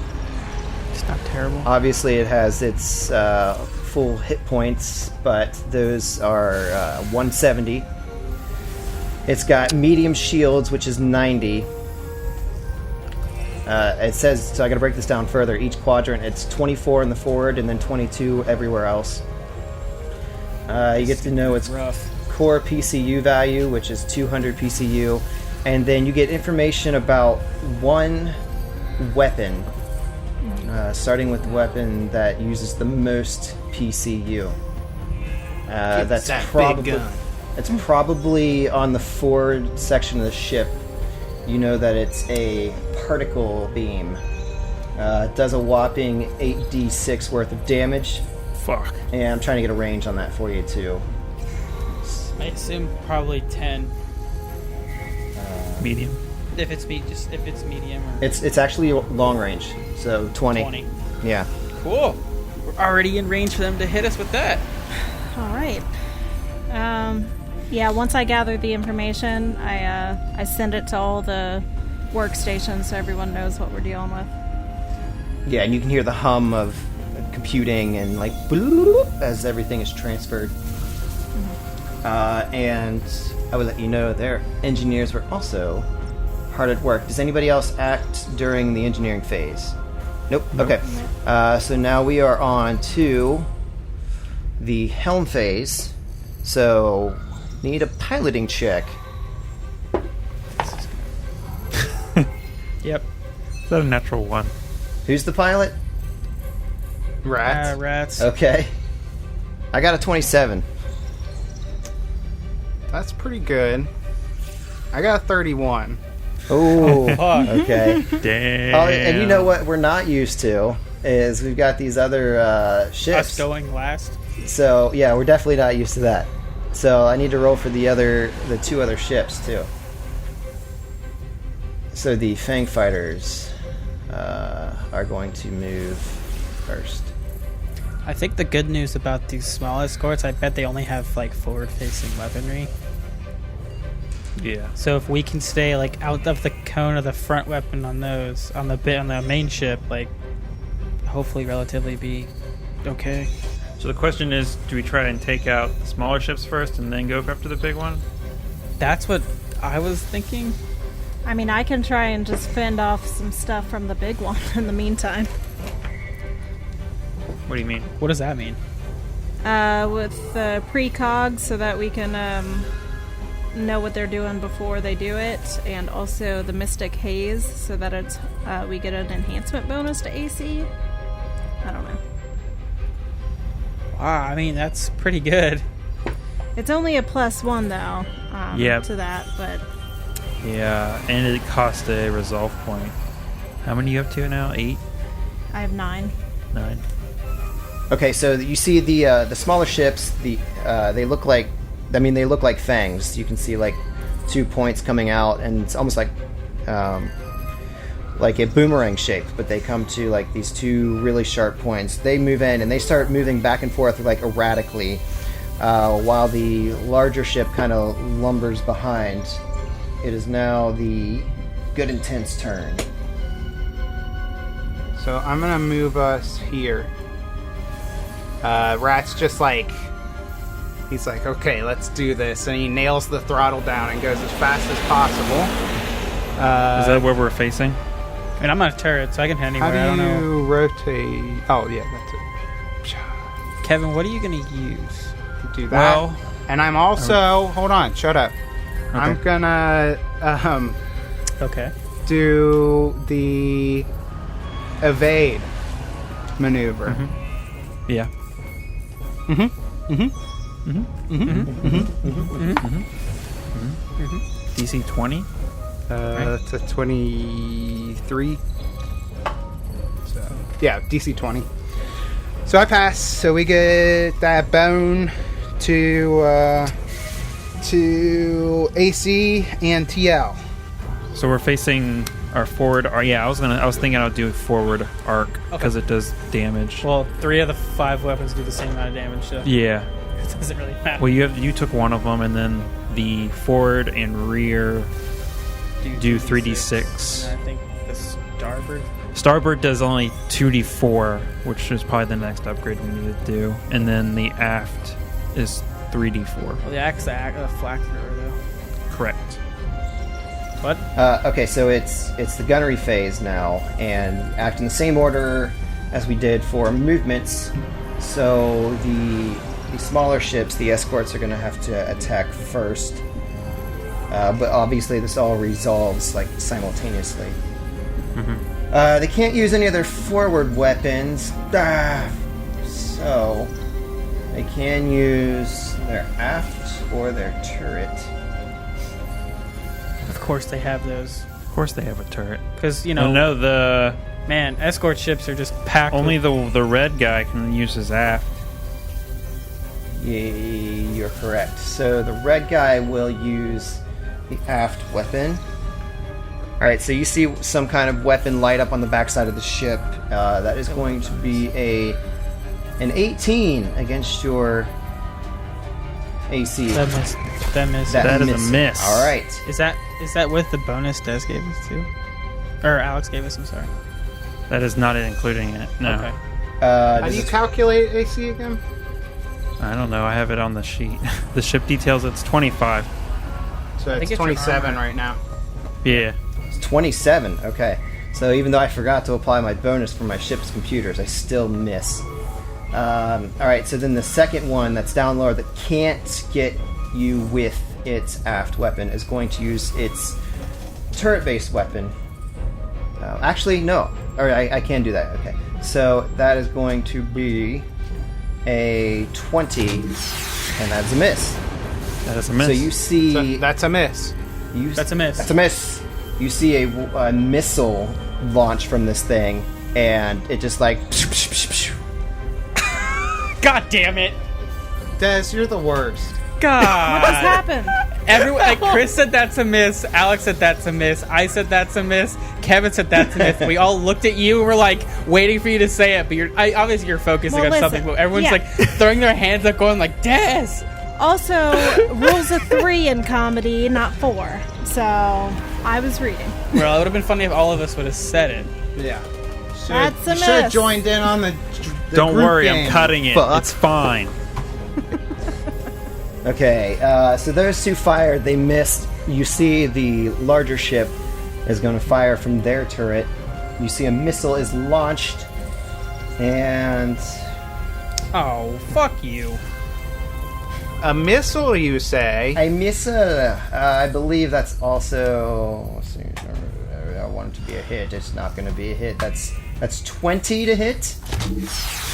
It's not terrible. Obviously, it has its full hit points, but those are 170. It's got medium shields, which is 90. It says, so I gotta break this down further. Each quadrant, it's 24 in the forward and then 22 everywhere else. You get to know its core PCU value, which is 200 PCU, and then you get information about one weapon Starting with the weapon that uses the most PCU. That's that big probably gun. it's probably on the forward section of the ship. You know that it's a particle beam. It does a whopping 8d6 worth of damage, Fuck. and I'm trying to get a range on that for you too. I assume probably 10. Medium. If it's medium or It's actually long range, so 20. 20. Yeah. Cool. We're already in range for them to hit us with that. All right. Yeah, once I gather the information, I send it to all the workstations so everyone knows what we're dealing with. Yeah, and you can hear the hum of computing and like bloop as everything is transferred. And I would let you know their engineers were also hard at work. Does anybody else act during the engineering phase? Nope. Okay. So now we are on to the helm phase. So need a piloting check. Yep. Is that a natural one? Who's the pilot? Rats. Rats. Okay. I got a 27. That's pretty good. I got a 31. Oh, Fuck. okay. Damn. Oh, and you know what we're not used to is we've got these other ships. Us going last. So yeah, we're definitely not used to that. So I need to roll for the two other ships too. So the Fang Fighters are going to move first. I think the good news about these small escorts, I bet they only have like forward-facing weaponry. Yeah. So if we can stay like out of the cone of the front weapon on those on the main ship, like hopefully relatively be okay. So the question is, do we try and take out the smaller ships first and then go after the big one? That's what I was thinking. I mean, I can try and just fend off some stuff from the big one in the meantime. What do you mean? What does that mean? With precog so that we can know what they're doing before they do it, and also the Mystic Haze so that it's we get an enhancement bonus to AC. I don't know. Wow, I mean that's pretty good. It's only a +1 though. Yep. To that, but Yeah, and it cost a resolve point. How many you up to now? 8? I have 9. 9? Okay, so you see the smaller ships. They look like fangs. You can see like 2 points coming out, and it's almost like a boomerang shape. But they come to like these 2 really sharp points. They move in and they start moving back and forth like erratically, while the larger ship kind of lumbers behind. It is now the Good Intent's turn. So I'm gonna move us here. Rat's just like, he's like, okay, let's do this, and he nails the throttle down and goes as fast as possible. Is that where we're facing? I mean, I'm on a turret, so I can head anywhere. How I don't do know. you rotate? Oh yeah, that's it. Kevin, what are you gonna use? Do that. Well, and I'm also hold on, shut up. Okay. I'm gonna Okay. do the evade maneuver. Mm-hmm. Yeah. DC 20? That's a 23. So yeah, DC 20. So I pass. So we get that bone to AC and TL. So we're facing our forward. I was thinking I'll do forward arc because it does damage. Well, 3 of the 5 weapons do the same amount of damage, so Yeah. it doesn't really matter. Well, you took one of them, and then the forward and rear do 3d6. And I think the starboard. Starboard does only 2d4, which is probably the next upgrade we need to do, and then the aft is 3d4. Well, the axe, the flak thrower, though. Correct. What? Okay, so it's the gunnery phase now, and act in the same order as we did for movements. So the smaller ships, the escorts, are going to have to attack first. But obviously, this all resolves like simultaneously. Mm-hmm. They can't use any other forward weapons. So they can use their aft or their turret. Of course they have those. Of course they have a turret. Because, Oh, no, the man, escort ships are just packed only with... the red guy can use his aft. Yeah, you're correct. So the red guy will use the aft weapon. Alright, so you see some kind of weapon light up on the backside of the ship. That is going to be an 18 against your AC. That missed. That is a misses. miss. Alright. Is that with the bonus Des gave us too? Or Alex gave us, I'm sorry. That is not including it. No. Okay. How do you calculate AC again? I don't know. I have it on the sheet. The ship details, it's 25. So think it's it's your 27 armor. right now. Yeah. It's 27, okay. So even though I forgot to apply my bonus for my ship's computers, I still miss. Alright, so then the second one that's down lower that can't get you with its aft weapon is going to use its turret-based weapon. Actually, no. Alright, I can do that, okay. So that is going to be a 20, and that's a miss. That is a miss. So you see... So that's a miss. That's a miss. That's a miss. You see a missile launch from this thing, and it just like... God damn it! Des, you're the worst. God! What just happened? Everyone, like Chris said that's a miss, Alex said that's a miss, I said that's a miss, Kevin said that's a miss. We all looked at you, we're like waiting for you to say it, but obviously you're focusing on something, but everyone's like throwing their hands up going like, Des! Also, rules of 3 in comedy, not 4. So, I was reading. Well, it would have been funny if all of us would have said it. Yeah. That's a You should have miss. joined in on the Don't group worry, game. I'm cutting it. Fuck. It's fine. Okay, so those two fired. They missed. You see the larger ship is going to fire from their turret. You see a missile is launched, and Oh, fuck you. A missile, you say? a missile. I believe that's also. Let's see, I want it to be a hit. It's not going to be a hit. That's 20 to hit.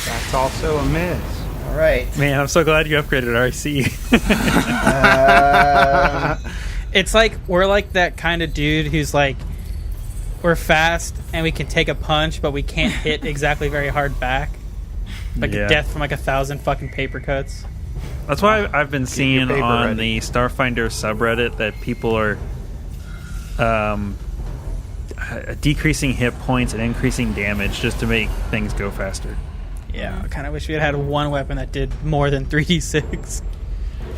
That's also a miss. All right. Man, I'm so glad you upgraded RC. It's like, we're like that kind of dude who's like, we're fast and we can take a punch, but we can't hit exactly very hard back. Like Yeah. a death from like 1,000 fucking paper cuts. That's why I've been seeing paper on ready. the Starfinder subreddit that people are decreasing hit points and increasing damage just to make things go faster. Yeah, I kind of wish we had one weapon that did more than 3d6.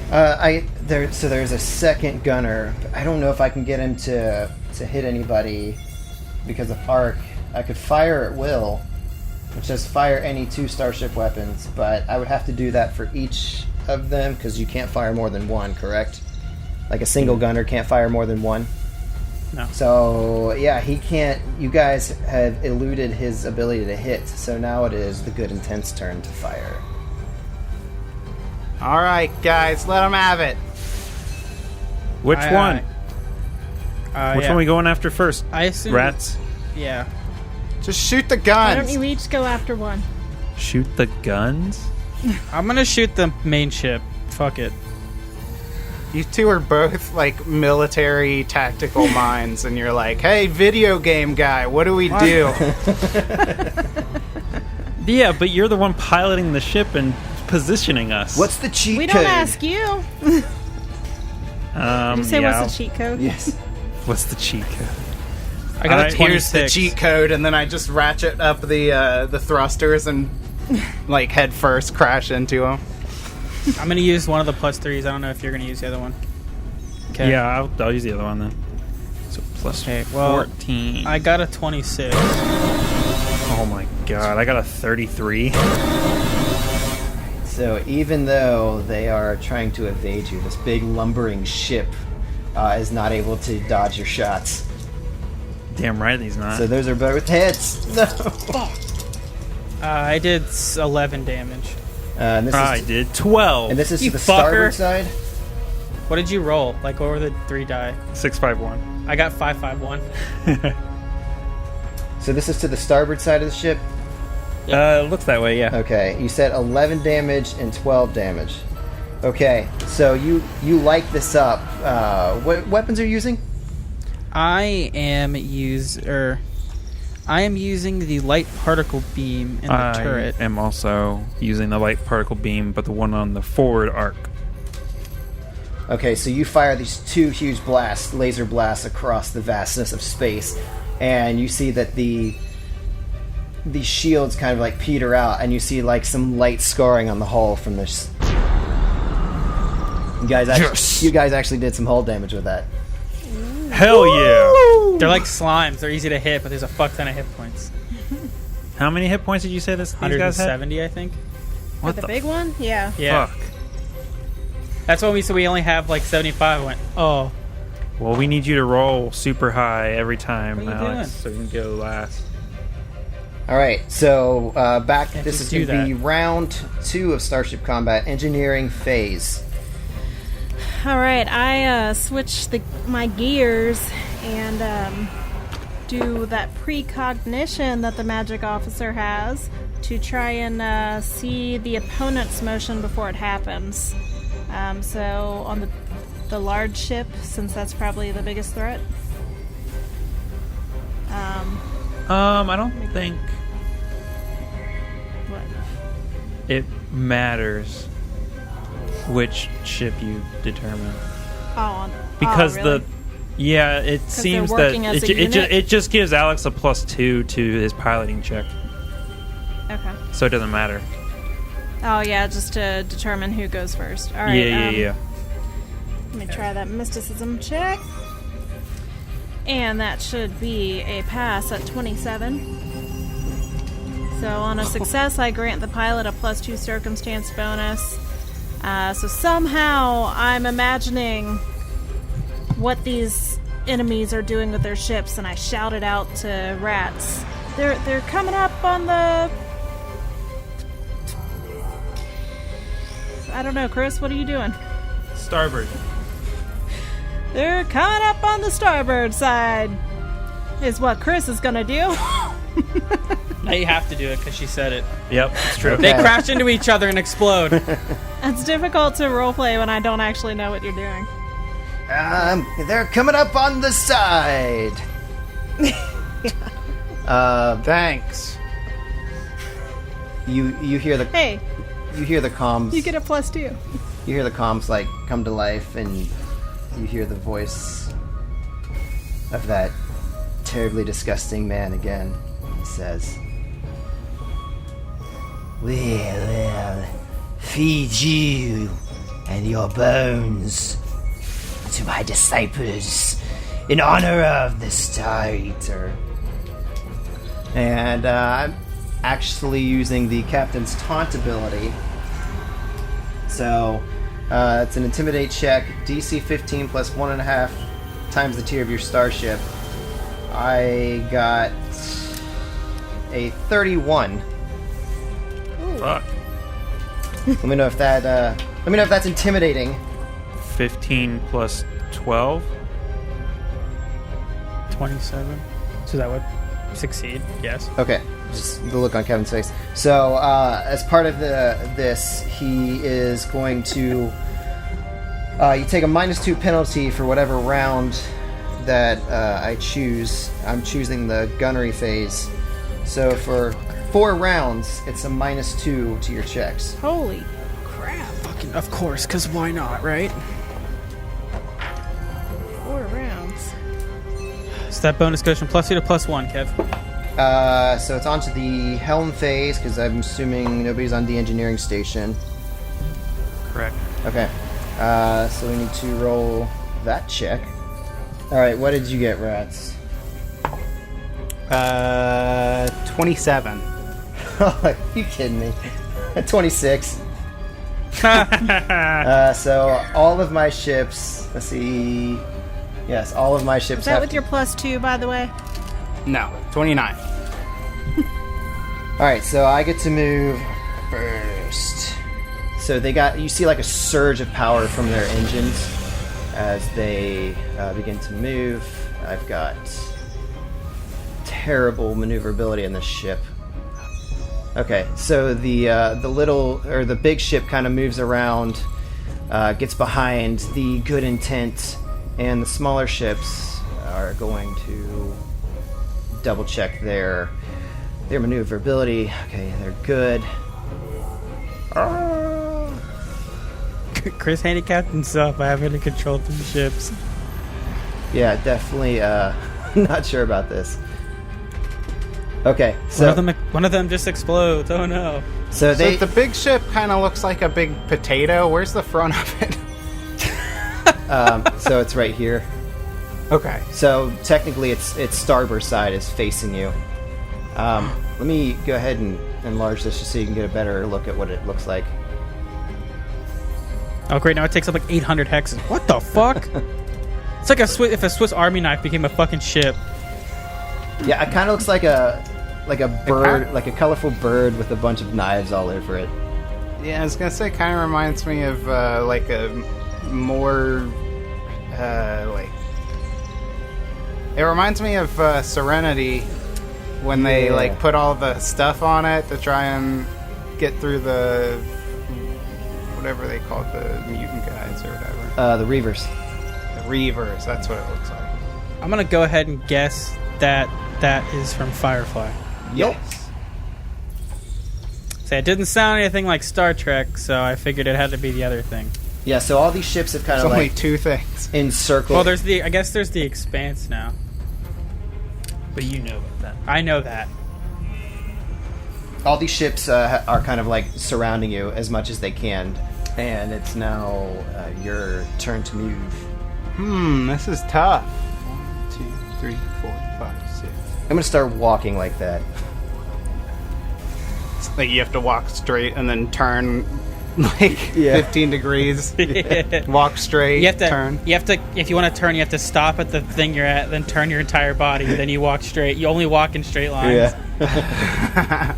There's a second gunner. I don't know if I can get him to hit anybody because of arc. I could fire at will, which says fire any 2 starship weapons, but I would have to do that for each of them because you can't fire more than one, correct? Like a single gunner can't fire more than one. No. So yeah, he can't. You guys have eluded his ability to hit, so now it is the good intense turn to fire. All right, guys, let them have it. Which Aye, one? Which yeah. one are we going after first? I assume... Rats? Yeah. Just shoot the Why don't guns. you each go after one? Shoot the guns? I'm gonna shoot the main ship. Fuck it. You two are both like military tactical minds, and you're like, "Hey, video game guy, what do we do?" Yeah, but you're the one piloting the ship and positioning us. What's the cheat We code? don't ask you. Did you say yeah. what's the cheat code? Yes. What's the cheat code? I got a Alright, 26. Here's the cheat code, and then I just ratchet up the thrusters and like head first crash into them. I'm gonna use one of the +3s. I don't know if you're gonna use the other one. Okay. Yeah, I'll use the other one then. So plus Okay, well, 14. I got a 26. Oh my god, I got a 33. So even though they are trying to evade you, this big lumbering ship is not able to dodge your shots. Damn right he's not. So those are both hits. No. I did 11 damage. And this I is did 12. and this is You to the fucker. starboard side. What did you roll? Like, what were the 3 die? 651. I got 551. So this is to the starboard side of the ship? Looks that way, yeah. Okay, you said 11 damage and 12 damage. Okay, so you light this up. What weapons are you using? I am using the light particle beam in the turret. I am also using the light particle beam, but the one on the forward arc. Okay, so you fire these two huge blasts, laser blasts, across the vastness of space, and you see that the shields kind of like peter out, and you see like some light scarring on the hull from this. You guys actually did some hull damage with that. Hell yeah! They're like slimes. They're easy to hit, but there's a fuck ton of hit points. How many hit points did you say these guys had? 170, I think. For the big one? Yeah. Yeah. Fuck. That's what we only have like 75. I went, oh. Well, we need you to roll super high every time, What are you Alex, so doing? we can go last. All right, so back. Can't This just is going to do be round 2 of Starship Combat Engineering phase. All right, I switch my gears and do that precognition that the magic officer has to try and see the opponent's motion before it happens. So on the large ship, since that's probably the biggest threat. I don't think What? it matters which ship you determine. Because really? it seems that working as a unit? it just gives Alex a +2 to his piloting check, Okay. so it doesn't matter. Oh yeah, just to determine who goes first. All right. Yeah. Let me try that mysticism check. And that should be a pass at 27. So on a success, I grant the pilot a +2 circumstance bonus. So somehow I'm imagining what these enemies are doing with their ships, and I shout it out to rats. They're coming up on the... I don't know, Chris, what are you doing? Starboard. They're coming up on the starboard side, is what Chris is gonna do. Now you have to do it because she said it. Yep, it's true. They crash into each other and explode. It's difficult to roleplay when I don't actually know what you're doing. They're coming up on the side. Thanks. You hear the Hey, you hear the comms. you get a +2. You hear the comms like come to life, and you hear the voice of that terribly disgusting man again. He says, "We'll feed you and your bones to my disciples in honor of the Star Eater." And I'm actually using the Captain's Taunt ability. So it's an Intimidate check, DC 15 plus 1.5 times the tier of your starship. I got a 31. Fuck. Hmm. Let me know if that's intimidating. 15 plus 12. 27. So that would succeed, yes. Okay, just the look on Kevin's face. So, as part of this, he is going to... you take a -2 penalty for whatever round that I choose. I'm choosing the gunnery phase. So for 4 rounds, it's a -2 to your checks. Holy crap. Fucking, of course, because why not, right? 4 rounds. So that bonus goes from +2 to +1, Kev. So it's onto the helm phase, because I'm assuming nobody's on the engineering station. Correct. Okay. So we need to roll that check. Alright, what did you get, Rats? 27. Are you kidding me? 26. So all of my ships, let's see. Yes, all of my ships Is that have with your +2, by the way? No, 29. Alright, so I get to move first. So you see like a surge of power from their engines as they begin to move. I've got terrible maneuverability in this ship. Okay, so the big ship kind of moves around, gets behind the good intent, and the smaller ships are going to double check their maneuverability. Okay, they're good. Chris handicapped himself by having to control 3 ships. Yeah, definitely not sure about this. Okay, so one of them just explodes. Oh no! So the big ship kind of looks like a big potato. Where's the front of it? So it's right here. Okay. So technically, its starboard side is facing you. Let me go ahead and enlarge this just so you can get a better look at what it looks like. Oh great! Now it takes up like 800 hexes. What the fuck? It's like if a Swiss Army knife became a fucking ship. Yeah, it kind of looks like a bird, like a colorful bird with a bunch of knives all over it. Yeah, I was gonna say, kind of reminds me of like a more like. It reminds me of Serenity when they like put all the stuff on it to try and get through the whatever they call it, the mutant guys or whatever. The Reavers. The Reavers. That's what it looks like. I'm gonna go ahead and guess that is from Firefly. Yes. Say, it didn't sound anything like Star Trek, so I figured it had to be the other thing. Yeah. So all these ships have kind It's of only like 2 things. encircled. Well, I guess there's the Expanse now. But you know about that. I know that. All these ships are kind of like surrounding you as much as they can, and it's now your turn to move. This is tough. 1, 2, 3, 4, 5, 6. I'm gonna start walking like that. It's like you have to walk straight and then turn like 15 degrees. Walk straight. You have to turn. You have to. If you want to turn, you have to stop at the thing you're at, then turn your entire body, then you walk straight. You only walk in straight lines. Yeah.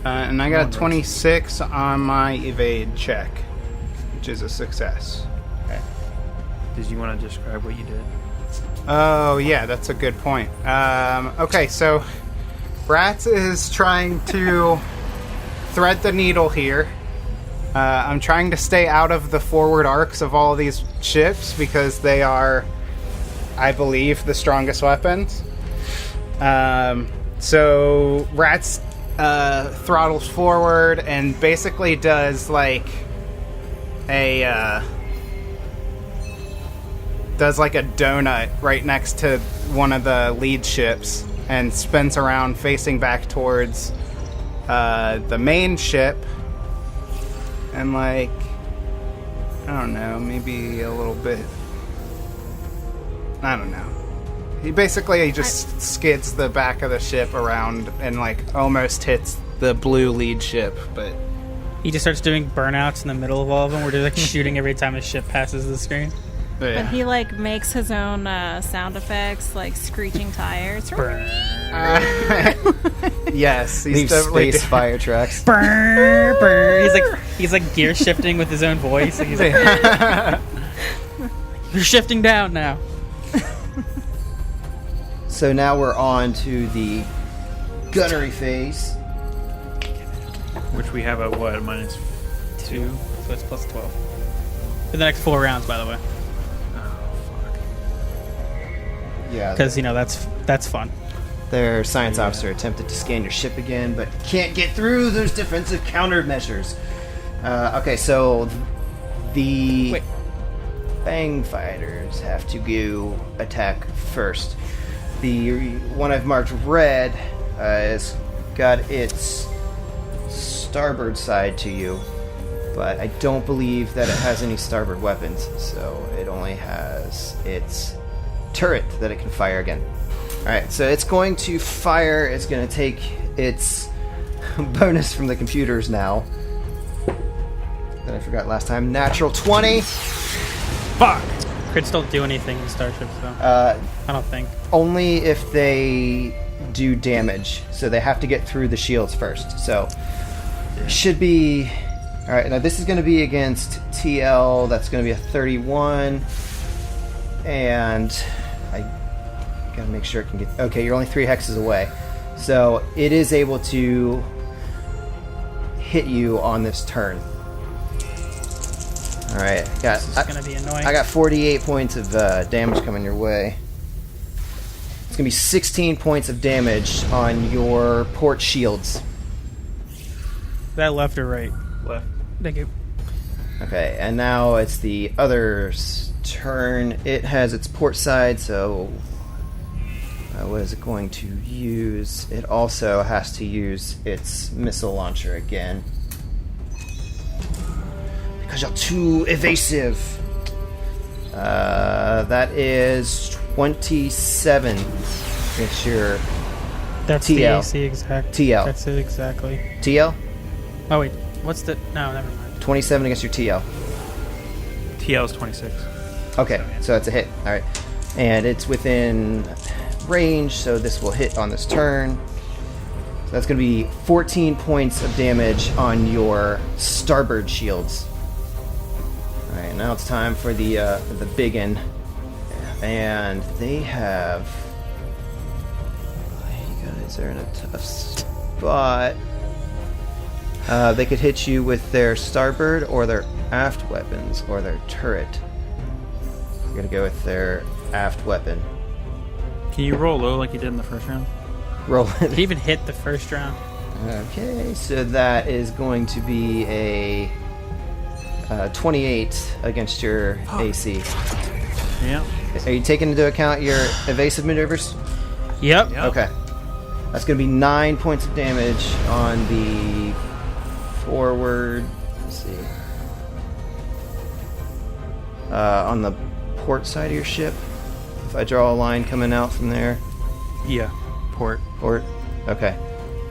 And I got a 26 on my evade check, which is a success. Okay. Did you want to describe what you did? Oh, yeah, that's a good point. Okay, so Bratz is trying to thread the needle here. I'm trying to stay out of the forward arcs of all of these ships because they are, I believe, the strongest weapons. So Ratz throttles forward and basically does like a donut right next to one of the lead ships and spins around facing back towards the main ship and like, I don't know, maybe a little bit, I don't know. He basically just skids the back of the ship around and like almost hits the blue lead ship, but He just starts doing burnouts in the middle of all of them. We're just like shooting every time a ship passes the screen. yeah. But he like makes his own sound effects, like screeching tires. Yes, he's Leave definitely space fire tracks. Brr, brr. He's like gear shifting with his own voice. He's like, you're shifting down now. So now we're on to the gunnery phase. Which we have at what? -2? So it's plus 12. For the next 4 rounds, by the way. Oh, fuck. Yeah. Because, you know, that's fun. Their science officer attempted to scan your ship again, but can't get through those defensive countermeasures. Okay, so the Fang fighters have to go attack first. The one I've marked red has got its starboard side to you, but I don't believe that it has any starboard weapons, so it only has its turret that it can fire again. Alright, so it's going to fire, it's going to take its bonus from the computers now. That I forgot last time. Natural 20. Fuck! Crits don't do anything in starships, though. I don't think. Only if they do damage. So they have to get through the shields first. So, should be... Alright, now this is going to be against TL. That's going to be a 31. And I Gotta make sure it can get... Okay, you're only 3 hexes away. So it is able to hit you on this turn. Alright, This is going to be annoying. I got 48 points of damage coming your way. It's going to be 16 points of damage on your port shields. Is that left or right? Left. Thank you. Okay, and now it's the other's turn. It has its port side, so what is it going to use? It also has to use its missile launcher again. Because you're too evasive. That is 27 against your That's TL. the AC exact. TL. That's it exactly. TL. Oh, wait. What's the... No, never mind. 27 against your TL. TL is 26. Okay, so that's a hit. All right, and it's within range, so this will hit on this turn. So that's going to be 14 points of damage on your starboard shields. All right, now it's time for the biggin, and they have. You guys are in a tough spot. They could hit you with their starboard or their aft weapons or their turret. I'm gonna go with their aft weapon. Can you roll low like you did in the first round? Roll Did he it. even hit the first round? Okay, so that is going to be a 28 against your AC. Yeah. Are you taking into account your evasive maneuvers? Yep. Yep. Okay. That's going to be 9 points of damage on the forward. Let's see. On the port side of your ship. If I draw a line coming out from there. Yeah. Port. Port. Okay.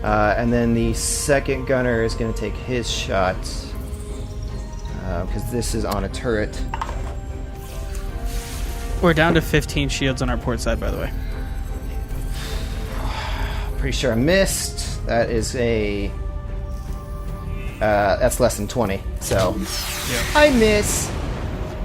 And then the second gunner is going to take his shot. Because this is on a turret. We're down to 15 shields on our port side, by the way. Pretty sure I missed. That is a... that's less than 20. So... Yeah. I miss.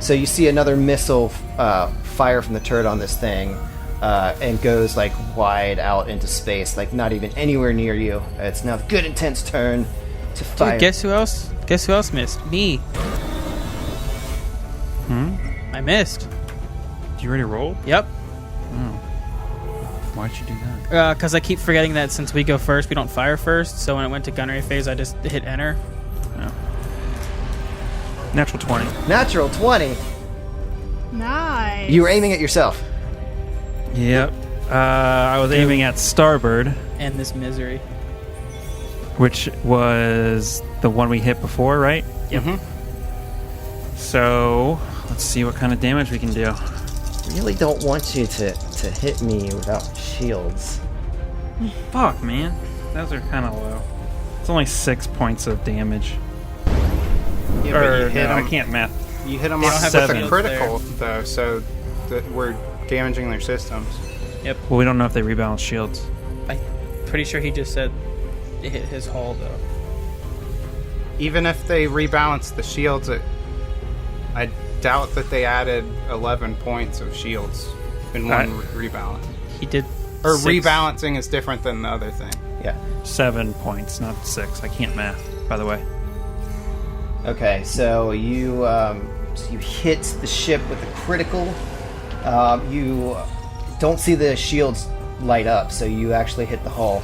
So you see another missile fire from the turret on this thing. And goes like wide out into space, like not even anywhere near you. It's now the good intense turn to fire. Dude, guess who else? Guess who else missed? Me. I missed. Did you already roll? Yep. Why'd you do that? Because I keep forgetting that since we go first, we don't fire first. So when it went to gunnery phase, I just hit enter. Oh. Natural 20. Natural 20. Nice. You were aiming at yourself. Yep. I was aiming at starboard, And this misery. which was the one we hit before, right? Yep. So let's see what kind of damage we can do. Really don't want you to hit me without shields. Fuck, man. Those are kind of low. It's only 6 points of damage. Yeah, but Or, you hit no, I them. can't math. You hit them They don't with have a shields critical though, so that we're damaging their systems. Well, we don't know if they rebalance shields. I'm pretty sure he just said it hit his hull, though. Even if they rebalance the shields, I doubt that they added 11 points of shields in one rebalance. He did. Or 6. rebalancing is different than the other thing. Yeah. 7 points, not 6. I can't math, by the way. Okay, so you hit the ship with a critical. You don't see the shields light up, so you actually hit the hull.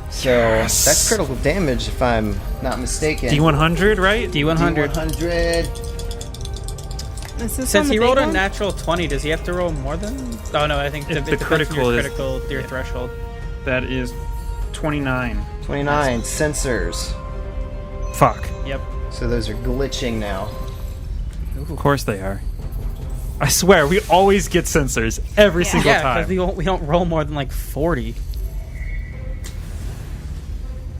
So that's critical damage, if I'm not mistaken. D100, right? D100. D100. Is this Since on the he big rolled a one? natural 20, does he have to roll more than... Oh, no, I think If it the depends on critical your is- critical, your threshold. That is 29. 29 sensors. Fuck. Yep. So those are glitching now. Of course they are. I swear, we always get sensors every single Yeah, time. because we don't roll more than like 40.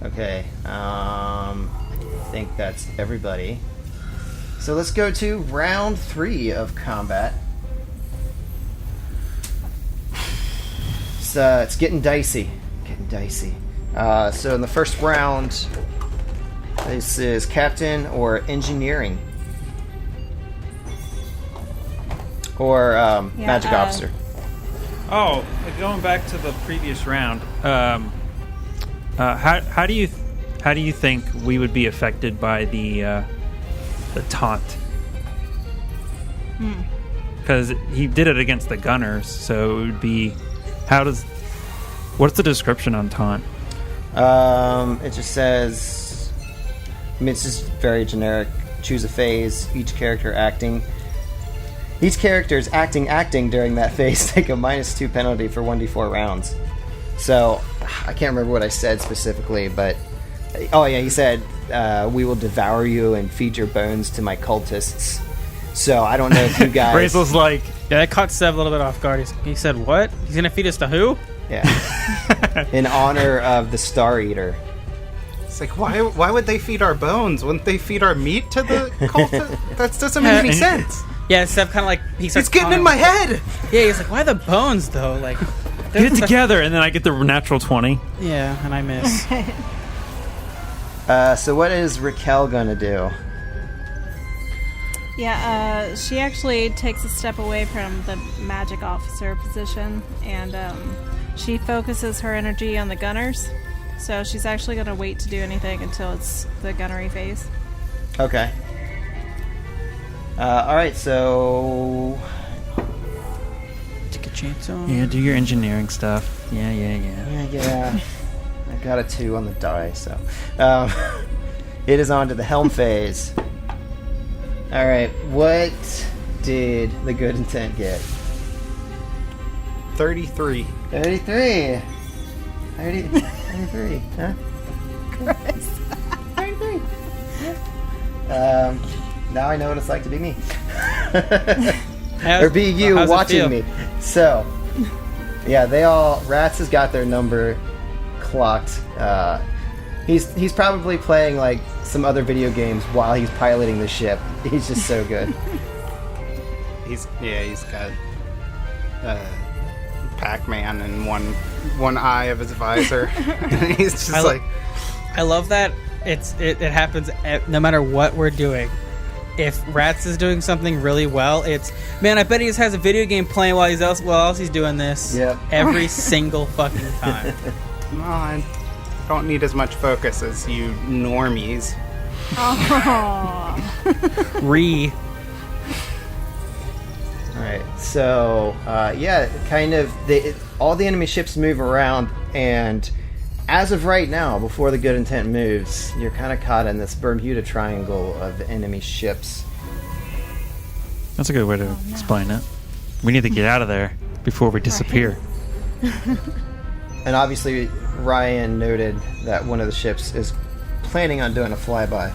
Okay, I think that's everybody. So let's go to round 3 of combat. It's getting dicey. So in the first round, this is captain or engineering. Or magic officer. Oh, going back to the previous round, how do you think we would be affected by the taunt? Because he did it against the gunners, so it would be. What's the description on taunt? It just says. I mean, it's just very generic. Choose a phase. Each character is acting during that phase. Take a -2 penalty for 1d4 rounds. So, I can't remember what I said specifically, but... Oh, yeah, he said, we will devour you and feed your bones to my cultists. So, I don't know if you guys... Brazel's like... Yeah, that caught Sev a little bit off guard. He said, what? He's going to feed us to who? Yeah. In honor of the Star Eater. It's like, why would they feed our bones? Wouldn't they feed our meat to the cultists? That doesn't make any sense. Yeah, Sev kind of like... It's getting in my head! Yeah, he's like, why the bones, though? Like... Get it together, and then I get the natural 20. Yeah, and I miss. So what is Raquel gonna do? Yeah, she actually takes a step away from the magic officer position, and she focuses her energy on the gunners. So she's actually going to wait to do anything until it's the gunnery phase. Okay. Alright, so... Take a chance on. Yeah, do your engineering stuff. Yeah. I got a 2 on the die, so... it is on to the helm phase. Alright, what did the good intent get? 33. 33, huh? Christ. 33. Now I know what it's like to be me. Or be you watching me. So, yeah, Rats has got their number clocked. He's probably playing like some other video games while he's piloting the ship. He's just so good. He's got Pac-Man in one eye of his visor. He's just I love that it happens no matter what we're doing. If Rats is doing something really well, it's, man, I bet he just has a video game playing while he's doing this. Yep. Every single fucking time. Come on. Don't need as much focus as you normies. Alright, so, all the enemy ships move around, and as of right now, before the good intent moves, you're kind of caught in this Bermuda Triangle of enemy ships. That's a good way to explain it. We need to get out of there before we disappear. And obviously, Ryan noted that one of the ships is planning on doing a flyby.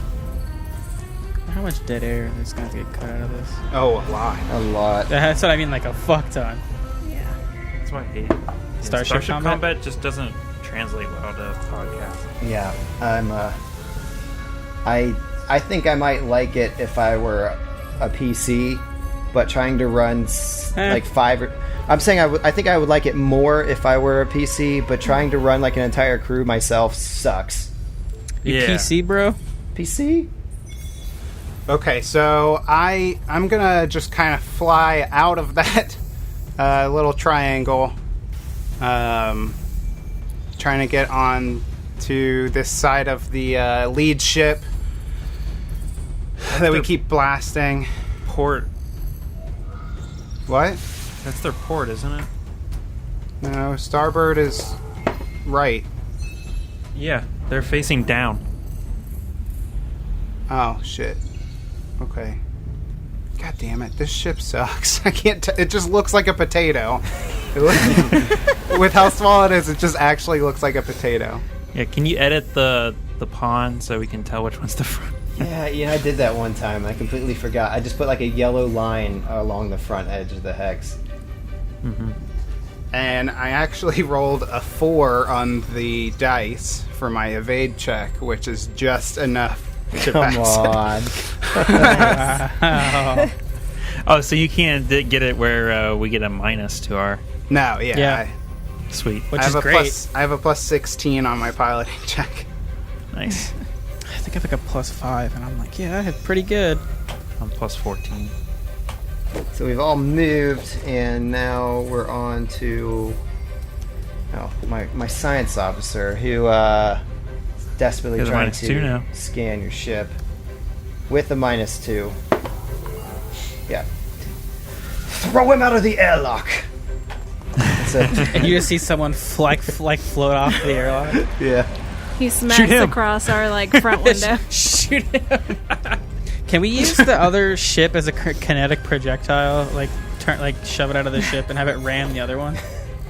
How much dead air is going to get cut out of this? Oh, a lot. A lot. That's what I mean, like a fuck ton. Yeah. That's why I hate it. Starship Combat just doesn't translate well to podcast. Yeah, I think I might like it if I were a PC, but trying to run like 5 or... I'm saying I think I would like it more if I were a PC, but trying to run like an entire crew myself sucks. You PC, bro? PC? Okay, so I'm gonna just kind of fly out of that little triangle, trying to get on to this side of the lead ship that we keep blasting. Port. What? That's their port, isn't it? No, starboard is right. Yeah, they're facing down. Oh, shit. Okay. God damn it, this ship sucks. I can't it just looks like a potato. With how small it is, it just actually looks like a potato. Yeah, can you edit the pawn so we can tell which one's the front? Yeah, I did that one time. I completely forgot. I just put like a yellow line along the front edge of the hex. Mm-hmm. And I actually rolled a 4 on the dice for my evade check, which is just enough to pass. Wow. Oh, so you can't get it where we get a minus to our... No, yeah. Sweet. Which is great. I have a plus 16 on my piloting check. Nice. I think I have like a plus 5, and I'm like, yeah, I had pretty good. I'm plus 14. So we've all moved, and now we're on to my science officer, who desperately He has a trying -2 now. to scan your ship with a -2. Yeah. Throw him out of the airlock. That's it. And you just see someone float off the airlock. Yeah. He smacks Shoot him. across our front window. Shoot him. Can we use the other ship as a kinetic projectile? Shove it out of the ship and have it ram the other one?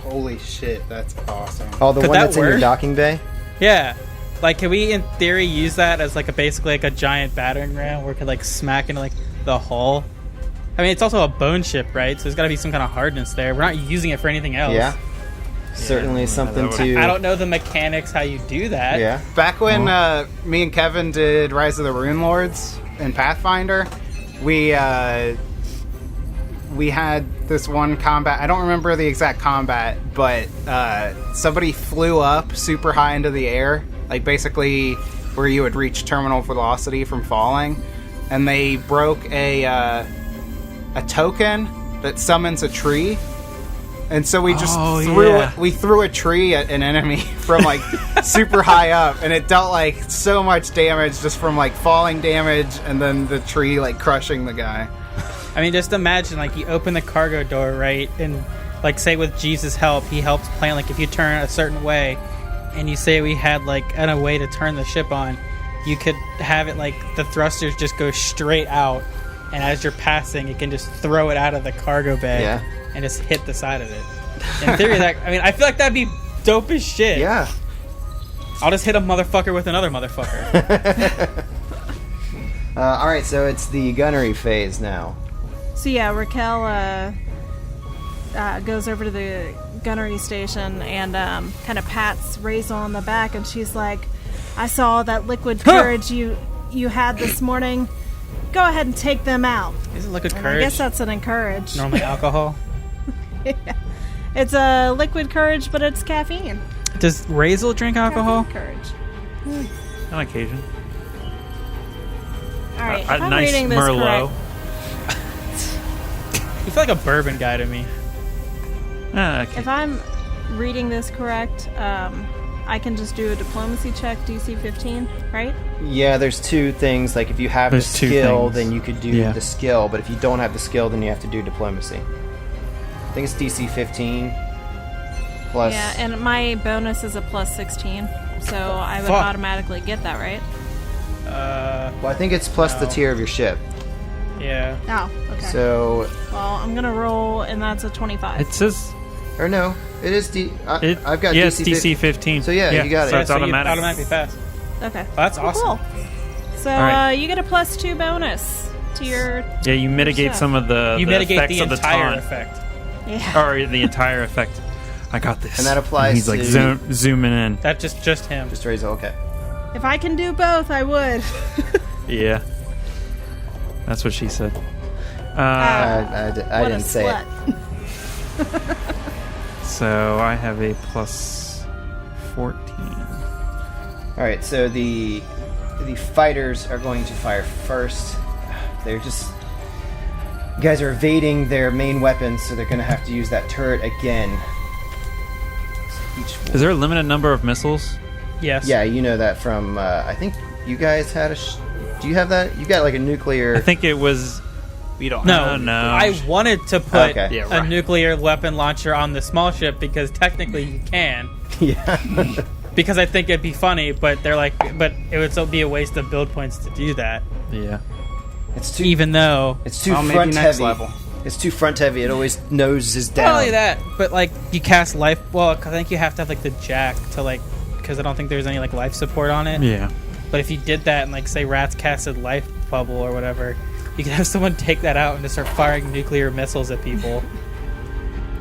Holy shit, that's awesome. Oh, the Could one that that's in your work? docking bay? Yeah. Can we, in theory, use that as basically a giant battering ram where it could smack into the hull? I mean, it's also a bone ship, right? So there's got to be some kind of hardness there. We're not using it for anything else. Yeah. Certainly something to... I don't know the mechanics how you do that. Yeah. Back when me and Kevin did Rise of the Rune Lords in Pathfinder, we had this one combat. I don't remember the exact combat, but somebody flew up super high into the air, basically where you would reach terminal velocity from falling, and they broke a token that summons a tree. And so we just threw a tree at an enemy from super high up, and it dealt so much damage just from falling damage, and then the tree crushing the guy. I mean, just imagine you open the cargo door, right, and say with Jesus' help, he helps plan if you turn a certain way, and you say we had a way to turn the ship on, you could have it the thrusters just go straight out, and as you're passing, it can just throw it out of the cargo bay. Yeah. And just hit the side of it. In theory, I feel like that'd be dope as shit. Yeah. I'll just hit a motherfucker with another motherfucker. Alright, so it's the gunnery phase now. So yeah, Raquel goes over to the gunnery station and kind of pats Razel on the back, and she's like, I saw that liquid courage you had this morning. Go ahead and take them out. Is it liquid And courage? I guess that's an encourage. Normally alcohol. Yeah. It's a liquid courage, but it's caffeine. Does Razel drink alcohol? Caffeine courage. On occasion. All right, if A I'm nice reading this Merlot. correct, You feel like a bourbon guy to me. Okay. if I'm reading this correct, I can just do a diplomacy check, DC 15, right? Yeah, there's two things. If you have There's the two skill, things. then you could do Yeah. the skill. But if you don't have the skill, then you have to do diplomacy. I think it's DC 15 plus... Yeah, and my bonus is a plus 16, so I would Fuck. automatically get that, right? Well, I think it's plus the No. tier of your ship. Yeah. Oh, okay. So... Well, I'm gonna roll, and that's a 25. It says... Or no, it is I've got it's DC DC 15. So yeah, you got it. So it's so automatic. You automatically pass. Okay. Oh, that's awesome. Cool. So right. you get a plus 2 bonus to your... Yeah, you mitigate Yeah. some of the You mitigate effects the of the entire taunt. effect. Yeah. Or the entire effect. I got this. And that applies he's to- zooming in. That just him. Just raise it, okay. If I can do both, I would. Yeah. That's what she said. I What didn't a say it. slut. So I have a plus 14. Alright, so the fighters are going to fire first. They're just... You guys are evading their main weapons, so they're going to have to use that turret again. So each Is there a limited number of missiles? Yes. Yeah, you know that from... I think you guys had a... Do you have that? You got a nuclear... I think it was... We don't No, know. I wanted to put Okay. Yeah, a right. nuclear weapon launcher on the small ship because technically you can. Yeah. Because I think it'd be funny, but but it would still be a waste of build points to do that. Yeah. It's too... Even though It's too Maybe front next heavy. level. It's too front heavy. It always noses down. not only that, but you cast life. Well, I think you have to have the jack to because I don't think there's any life support on it. Yeah. But if you did that and say rats casted life bubble or whatever, you could have someone take that out and just start firing nuclear missiles at people.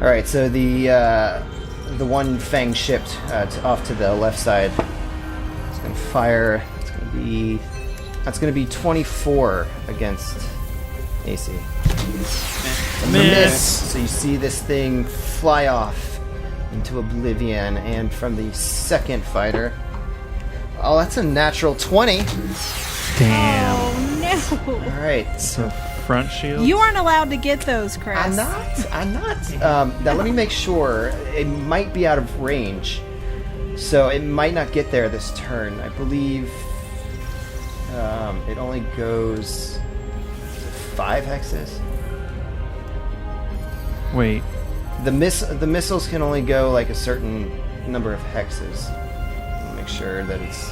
All right, so the one Fang shipped off to the left side. It's going to fire. That's going to be 24 against AC. It's a miss. So you see this thing fly off into oblivion, and from the second fighter, oh, that's a natural 20. Damn. Oh, no. All right, so front shield. You aren't allowed to get those, Chris. I'm not. Now let me make sure. It might be out of range, so it might not get there this turn. I believe it only goes 5 hexes. Wait. The missiles can only go like a certain number of hexes. I'll make sure that it's.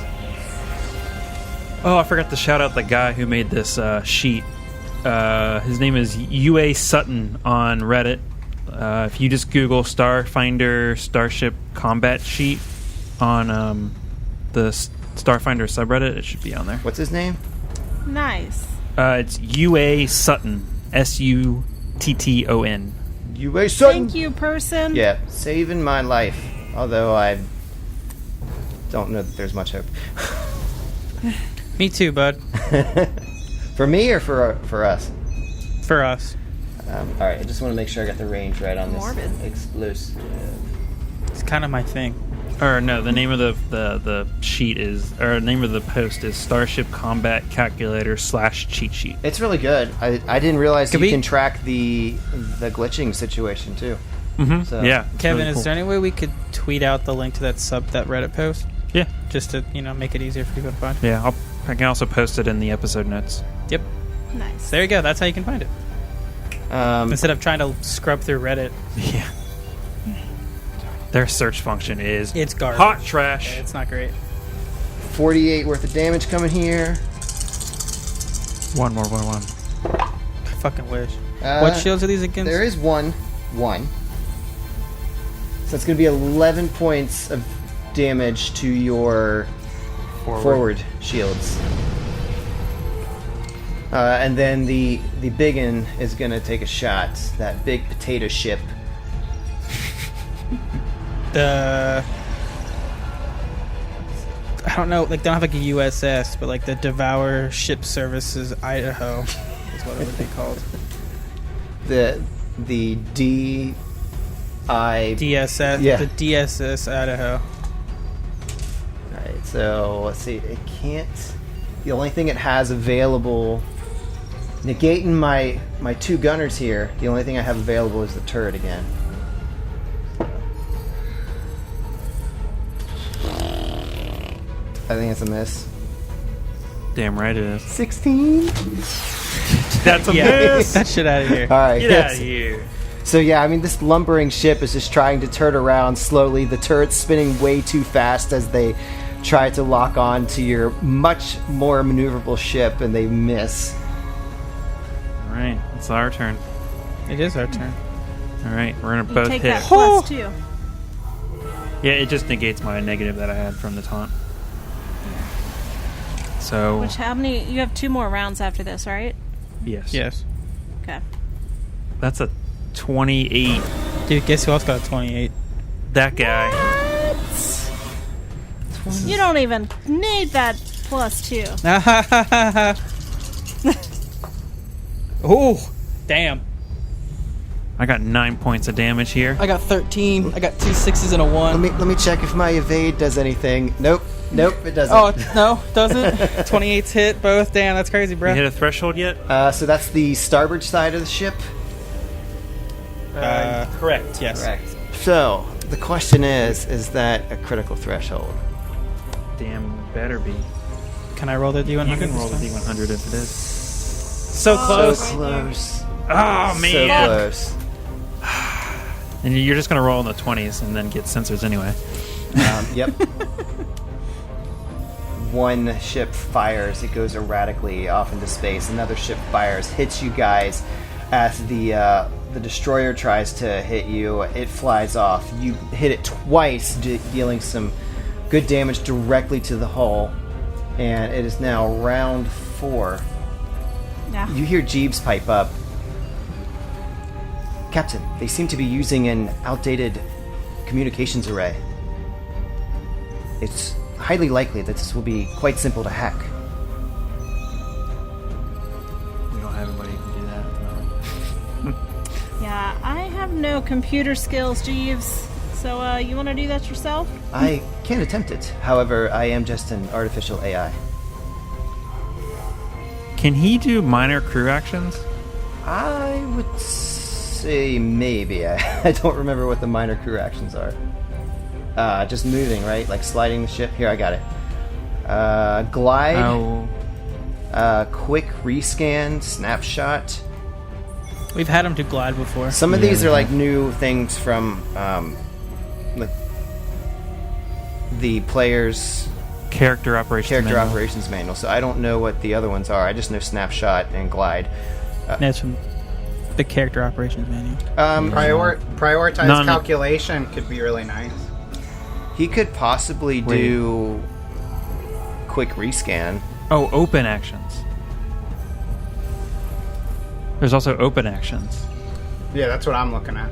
Oh, I forgot to shout out the guy who made this sheet. His name is UA Sutton on Reddit. If you just Google Starfinder Starship Combat Sheet on the Starfinder subreddit, it should be on there. What's his name? Nice. It's UA Sutton. SUTTON. UA Sutton. Thank you, person. Yeah, saving my life. Although I don't know that there's much hope. Me too, bud. For me or for us? For us. All right, I just want to make sure I got the range right on this Morbid. explosive. It's kind of my thing. Or no, the name of the sheet is, or name of the post is Starship Combat Calculator / cheat sheet. It's really good. I didn't realize Could you we- can track the glitching situation too. Mm-hmm. So- Yeah, it's Kevin, really is cool. there any way we could tweet out the link to that Reddit post? Yeah, Just to, make it easier for people to find? yeah. I can also post it in the episode notes. Yep. Nice. There you go. That's how you can find it. Instead of trying to scrub through Reddit, Yeah. Their search function is it's garbage. hot trash. It's not great. 48 worth of damage coming here. One more. I fucking wish. Uh, What shields are these against? There is one. So it's going to be 11 points of damage to your forward shields. And then the biggin is going to take a shot. That big potato ship. I don't know, they don't have like a USS, but like the Devour Ship Services Idaho is what it would be called. The DSS. DSS, Yeah. the DSS Idaho. Alright, so let's see. It can't. The only thing it has available, negating my 2 gunners here, the only thing I have available is the turret again. I think it's a miss. Damn right it is. 16? That's a Yeah, miss. that shit out of here. Alright, Get yes. out of here. So yeah, I mean, this lumbering ship is just trying to turn around slowly. The turret's spinning way too fast as they try to lock on to your much more maneuverable ship, and they miss. All right, it's our turn. It is our turn. All right, we're gonna You both take hit. that +2. Yeah, it just negates my negative that I had from the taunt. So Which, how many? You have 2 more rounds after this, right? yes, Yes. Okay. that's a 28. Dude, guess who else got a 28? That guy. You don't even need that +2. Oh, damn. I got 9 points of damage here. I got 13. I got 2 6s and a 1. Let me check if my evade does anything. Nope, it doesn't. Oh, no, doesn't? 28's hit both. Damn, that's crazy, You bro. hit a threshold yet? So that's the starboard side of the ship. Correct, yes. Correct. So the question is that a critical threshold? Damn, better be. Can I roll the D100? You can roll the D100 if it is. So close. So close. Oh So man! close. And you're just gonna roll in the 20s and then get sensors anyway. Yep. One ship fires. It goes erratically off into space. Another ship fires, hits you guys. As the destroyer tries to hit you, it flies off. You hit it twice, dealing some good damage directly to the hull. And it is now round 4. Yeah. You hear Jeeves pipe up. Captain, they seem to be using an outdated communications array. It's highly likely that this will be quite simple to hack. We don't have anybody who can do that at the moment. Yeah, I have no computer skills, Jeeves. So, you want to do that yourself? I can't attempt it. However, I am just an artificial AI. Can he do minor crew actions? I would say maybe. I don't remember what the minor crew actions are. Just moving, right? Like sliding the ship. Here, I got it. Glide. Oh. Quick rescan, snapshot. We've had him do glide before. Some of these are like new things from like the player's Character operations manual. So I don't know what the other ones are. I just know snapshot and glide. That's from the character operations manual. Prioritize calculation could be really nice. He could possibly do quick rescan. Oh, open actions. There's also open actions. Yeah, that's what I'm looking at.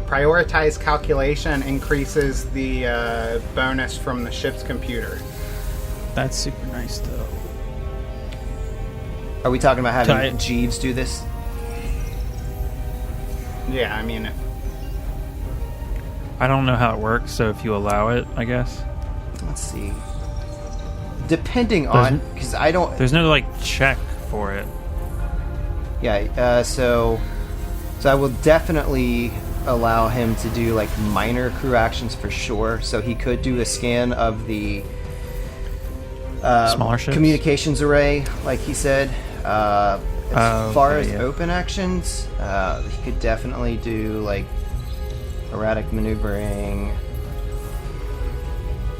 Prioritize calculation increases the bonus from the ship's computer. That's super nice, though. Are we talking about having Jeeves do this? Yeah, I mean... I don't know how it works, so if you allow it, I guess. Let's see. Depending on... because I don't... There's no, like, check for it. Yeah, so I will definitely allow him to do, like, minor crew actions for sure. So he could do a scan of the... smaller ships? Communications array, like he said. As far as open actions, he could definitely do, like, erratic maneuvering.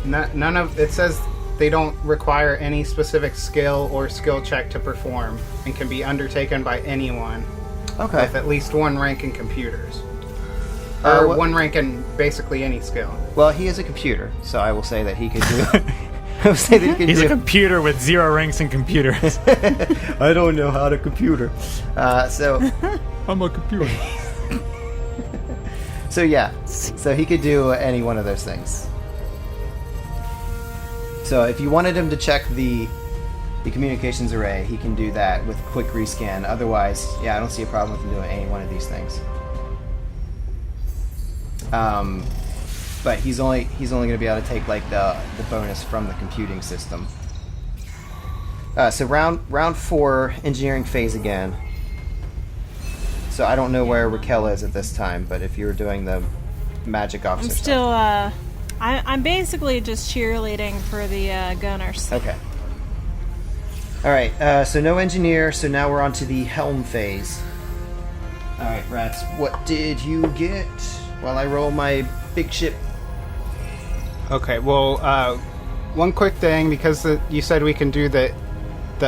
None of... It says they don't require any specific skill or skill check to perform and can be undertaken by anyone with at least one rank in computers. Or one rank in basically any skill. Well, he is a computer, so I will say that he could do... I will say that he could He's a computer with 0 ranks in computers. I don't know how to computer. I'm a computer. So yeah, so he could do any one of those things. So if you wanted him to check the communications array, he can do that with quick rescan. Otherwise, yeah, I don't see a problem with him doing any one of these things. But he's only going to be able to take like the bonus from the computing system. So round 4, engineering phase again. So I don't know where Raquel is at this time, but if you were doing the magic officer I'm still, I'm basically just cheerleading for the gunners. Okay. Alright, so no engineer, so now we're on to the helm phase. Alright, Rats, what did you get while I roll my big ship? Okay, well, one quick thing, because you said we can do the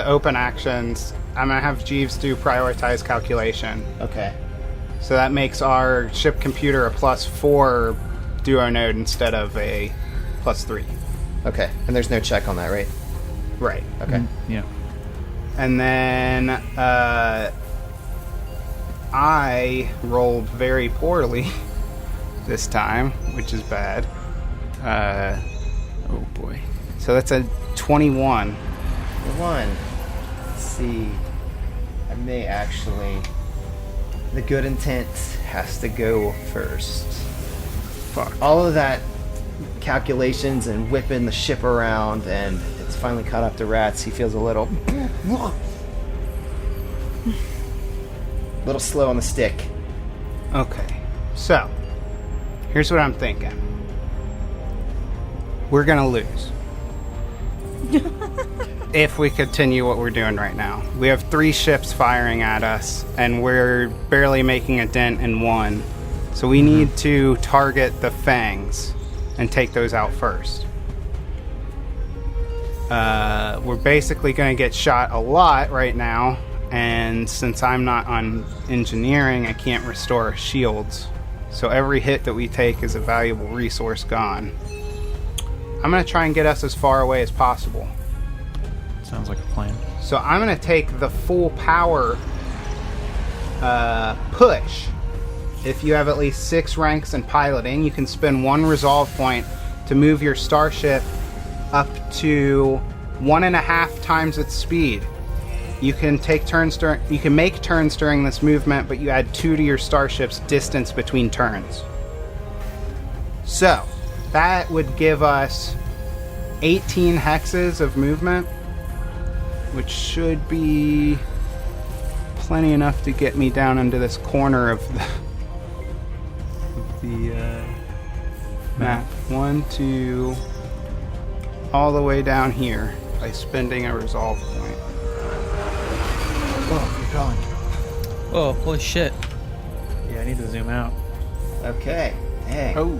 open actions, I'm going to have Jeeves do prioritize calculation. Okay. So that makes our ship computer a +4 duo node instead of a +3. Okay, and there's no check on that, right? Right. Okay. Yeah. And then I rolled very poorly this time, which is bad. Oh boy. So that's a 21. 1. Let's see. I may actually... The good intent has to go first. Fuck. All of that calculations and whipping the ship around, and it's finally caught up to Rats. He feels a little slow on the stick. Okay. So, here's what I'm thinking. We're gonna lose. If we continue what we're doing right now. We have 3 ships firing at us, and we're barely making a dent in one. So we need to target the fangs and take those out first. We're basically going to get shot a lot right now, and since I'm not on engineering, I can't restore shields. So every hit that we take is a valuable resource gone. I'm going to try and get us as far away as possible. Sounds like a plan. So I'm going to take the full power push. If you have at least 6 ranks in piloting, you can spend 1 resolve point to move your starship up to 1.5 times its speed. You can take turns you can make turns during this movement, but you add 2 to your starship's distance between turns. So that would give us 18 hexes of movement, which should be plenty enough to get me down into this corner of the map. 1, 2, all the way down here by spending a resolve point. Oh, you're going. Oh, holy shit. Yeah, I need to zoom out. Okay. Dang. Oh.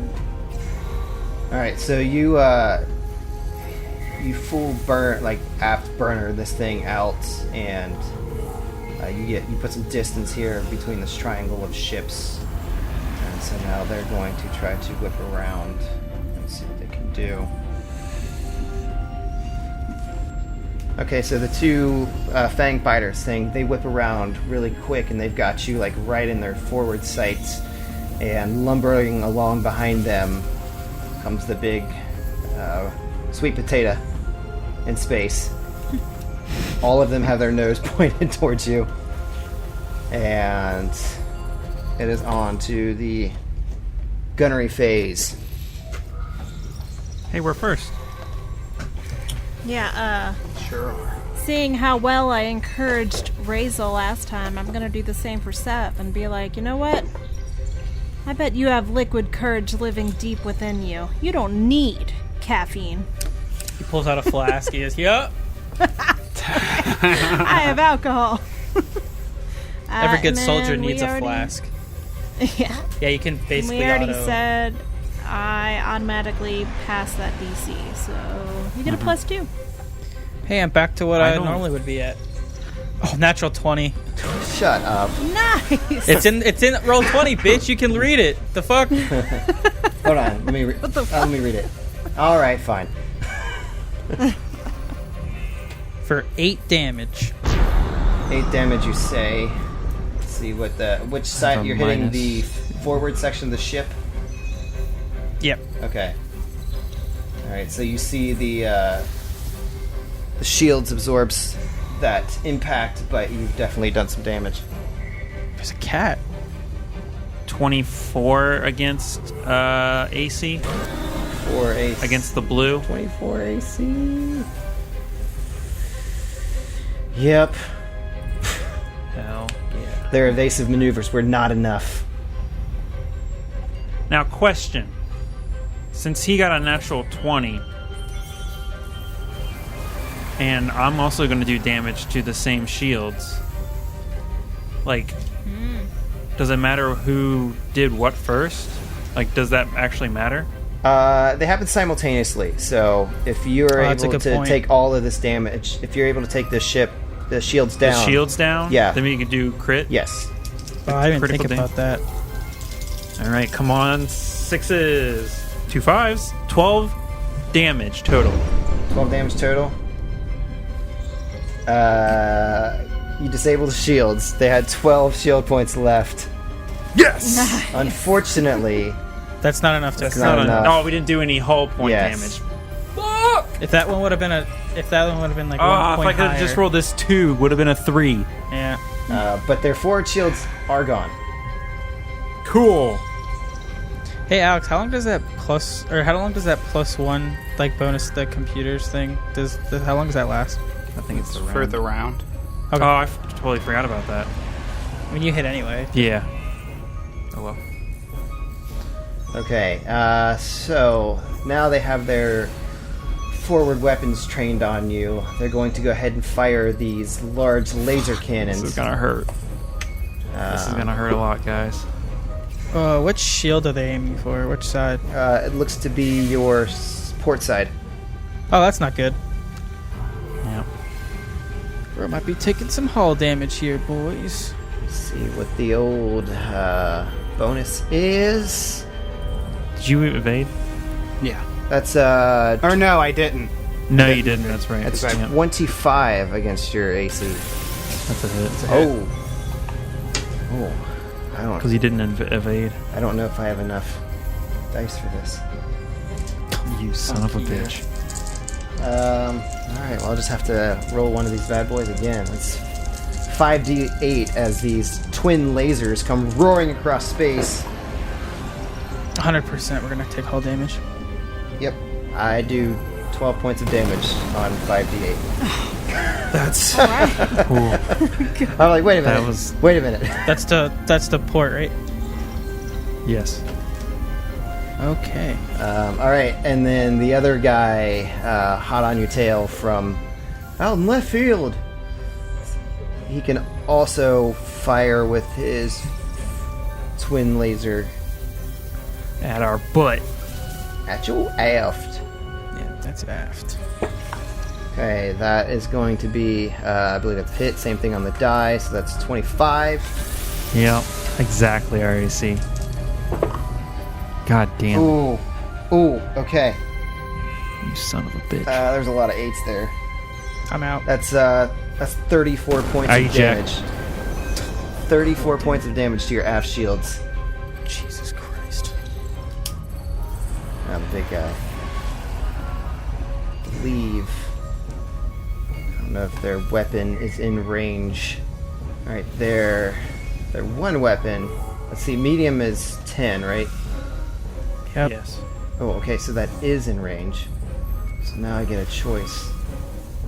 Alright, so you full burn, like apt burner this thing out, and you put some distance here between this triangle of ships, and so now they're going to try to whip around and see what they can do. Okay, so the two fang biters thing, they whip around really quick, and they've got you like right in their forward sights, and lumbering along behind them comes the big sweet potato in space. All of them have their nose pointed towards you, and it is on to the gunnery phase. Hey, we're first. Yeah, Sure are. seeing how well I encouraged Razel last time, I'm gonna do the same for Seth and be like, you know what? I bet you have liquid courage living deep within you. You don't need caffeine. He pulls out a flask. He goes, yup. I have alcohol. Every good and soldier then needs we a already- flask. Yeah. Yeah, you can And basically we already auto. said I automatically pass that DC, so you get a +2. Hey, I'm back to what I I don't- normally would be at. Oh, natural 20. Shut up. Nice. It's in roll 20, bitch. You can read it. The fuck? Hold on. Let me read it. All right, fine. For 8 damage. 8 damage, you say. Let's see which side you're hitting. minus. The forward section of the ship. Yep. Okay. All right. So you see the shields absorbs that impact, but you've definitely done some damage. There's a cat. 24 against AC. For a Against the blue. 24 AC. Yep. Hell yeah. Their evasive maneuvers were not enough. Now, question. Since he got a natural 20, and I'm also going to do damage to the same shields, like, does it matter who did what first? Like, does that actually matter? They happen simultaneously, so if you're that's a able good to point. take all of this damage, if you're able to take the shields down. The shields down? Yeah. Then we can do crit? Yes. Oh, I didn't Critical think about that. Alright, come on. 6s. 2 5s. 12 damage total. 12 damage total. You disable the shields. They had 12 shield points left. Yes! Unfortunately, That's not enough to That's crit. not enough. Oh, we didn't do any hull point Yes. damage. If that one would have been like Oh, 1 if point I could have higher. just rolled this 2, would have been a 3. Yeah. but their forward shields are gone. Cool. Hey Alex, how long does that +1 like bonus the computers thing? How long does that last? I think it's the For round. the round. Okay. Oh, I totally forgot about that. I mean, you hit anyway. Yeah. Oh well. Okay, so now they have their forward weapons trained on you. They're going to go ahead and fire these large laser cannons. This is gonna hurt. This is gonna hurt a lot, guys. Which shield are they aiming for? Which side? It looks to be your port side. Oh, that's not good. Yeah. We might be taking some hull damage here, boys. Let's see what the old bonus is. Did you evade? Yeah. That's Or no, I didn't. No, you didn't. That's right. that's Yeah. 25 against your AC. That's a hit. Oh. Oh. Because he didn't evade. I don't know if I have enough dice for this. You son of a bitch. Alright, well, I'll just have to roll one of these bad boys again. It's 5d8 as these twin lasers come roaring across space. 100% we're gonna take hull damage. Yep, I do 12 points of damage on 5d8. That's. Alright. I'm like, wait a minute. That was- Wait a minute. That's the port, right? Yes. Okay. All right, and then the other guy, hot on your tail from out in left field. He can also fire with his twin laser At our butt. at your aft. Yeah, that's aft. Okay, that is going to be, I believe that's hit. Same thing on the die, so that's 25. Yep. Exactly our AC. God damn. Ooh, okay. You son of a bitch. There's a lot of 8s there. I'm out. That's 34 points I of eject. damage. 34 points of damage to your aft shields. Jesus Christ. Now the big guy. I believe. I don't know if their weapon is in range. Alright, their one weapon. Let's see, medium is 10, right? Yep. Yes. Oh, okay, so that is in range. So now I get a choice.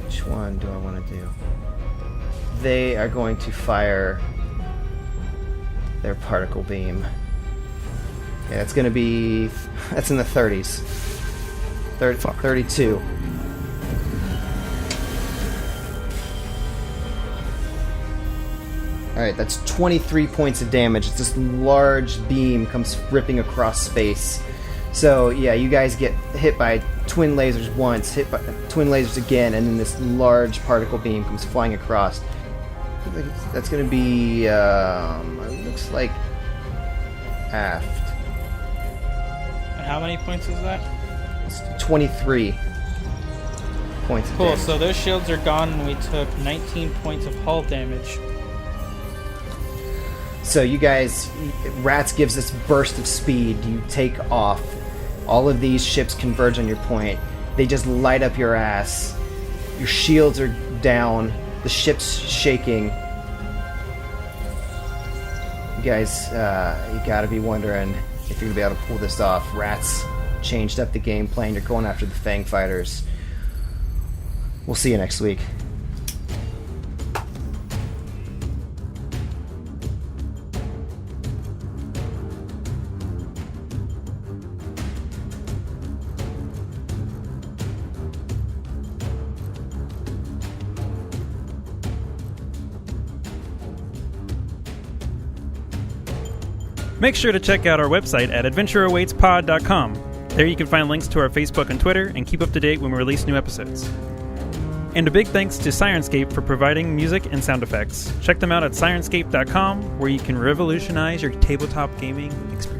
Which one do I want to do? They are going to fire their particle beam. Yeah, that's going to be... That's in the 30s. 32. Alright, that's 23 points of damage. It's this large beam comes ripping across space. So, yeah, you guys get hit by twin lasers once, hit by twin lasers again, and then this large particle beam comes flying across. That's going to be, it looks like aft. And how many points is that? It's 23 points of Cool, damage. so those shields are gone and we took 19 points of hull damage. So you guys, Rats gives this burst of speed. You take off. All of these ships converge on your point. They just light up your ass. Your shields are down. The ship's shaking. You guys, you gotta be wondering if you're gonna be able to pull this off. Rats changed up the game plan. You're going after the Fang Fighters. We'll see you next week. Make sure to check out our website at adventureawaitspod.com. There you can find links to our Facebook and Twitter and keep up to date when we release new episodes. And a big thanks to Sirenscape for providing music and sound effects. Check them out at sirenscape.com, where you can revolutionize your tabletop gaming experience.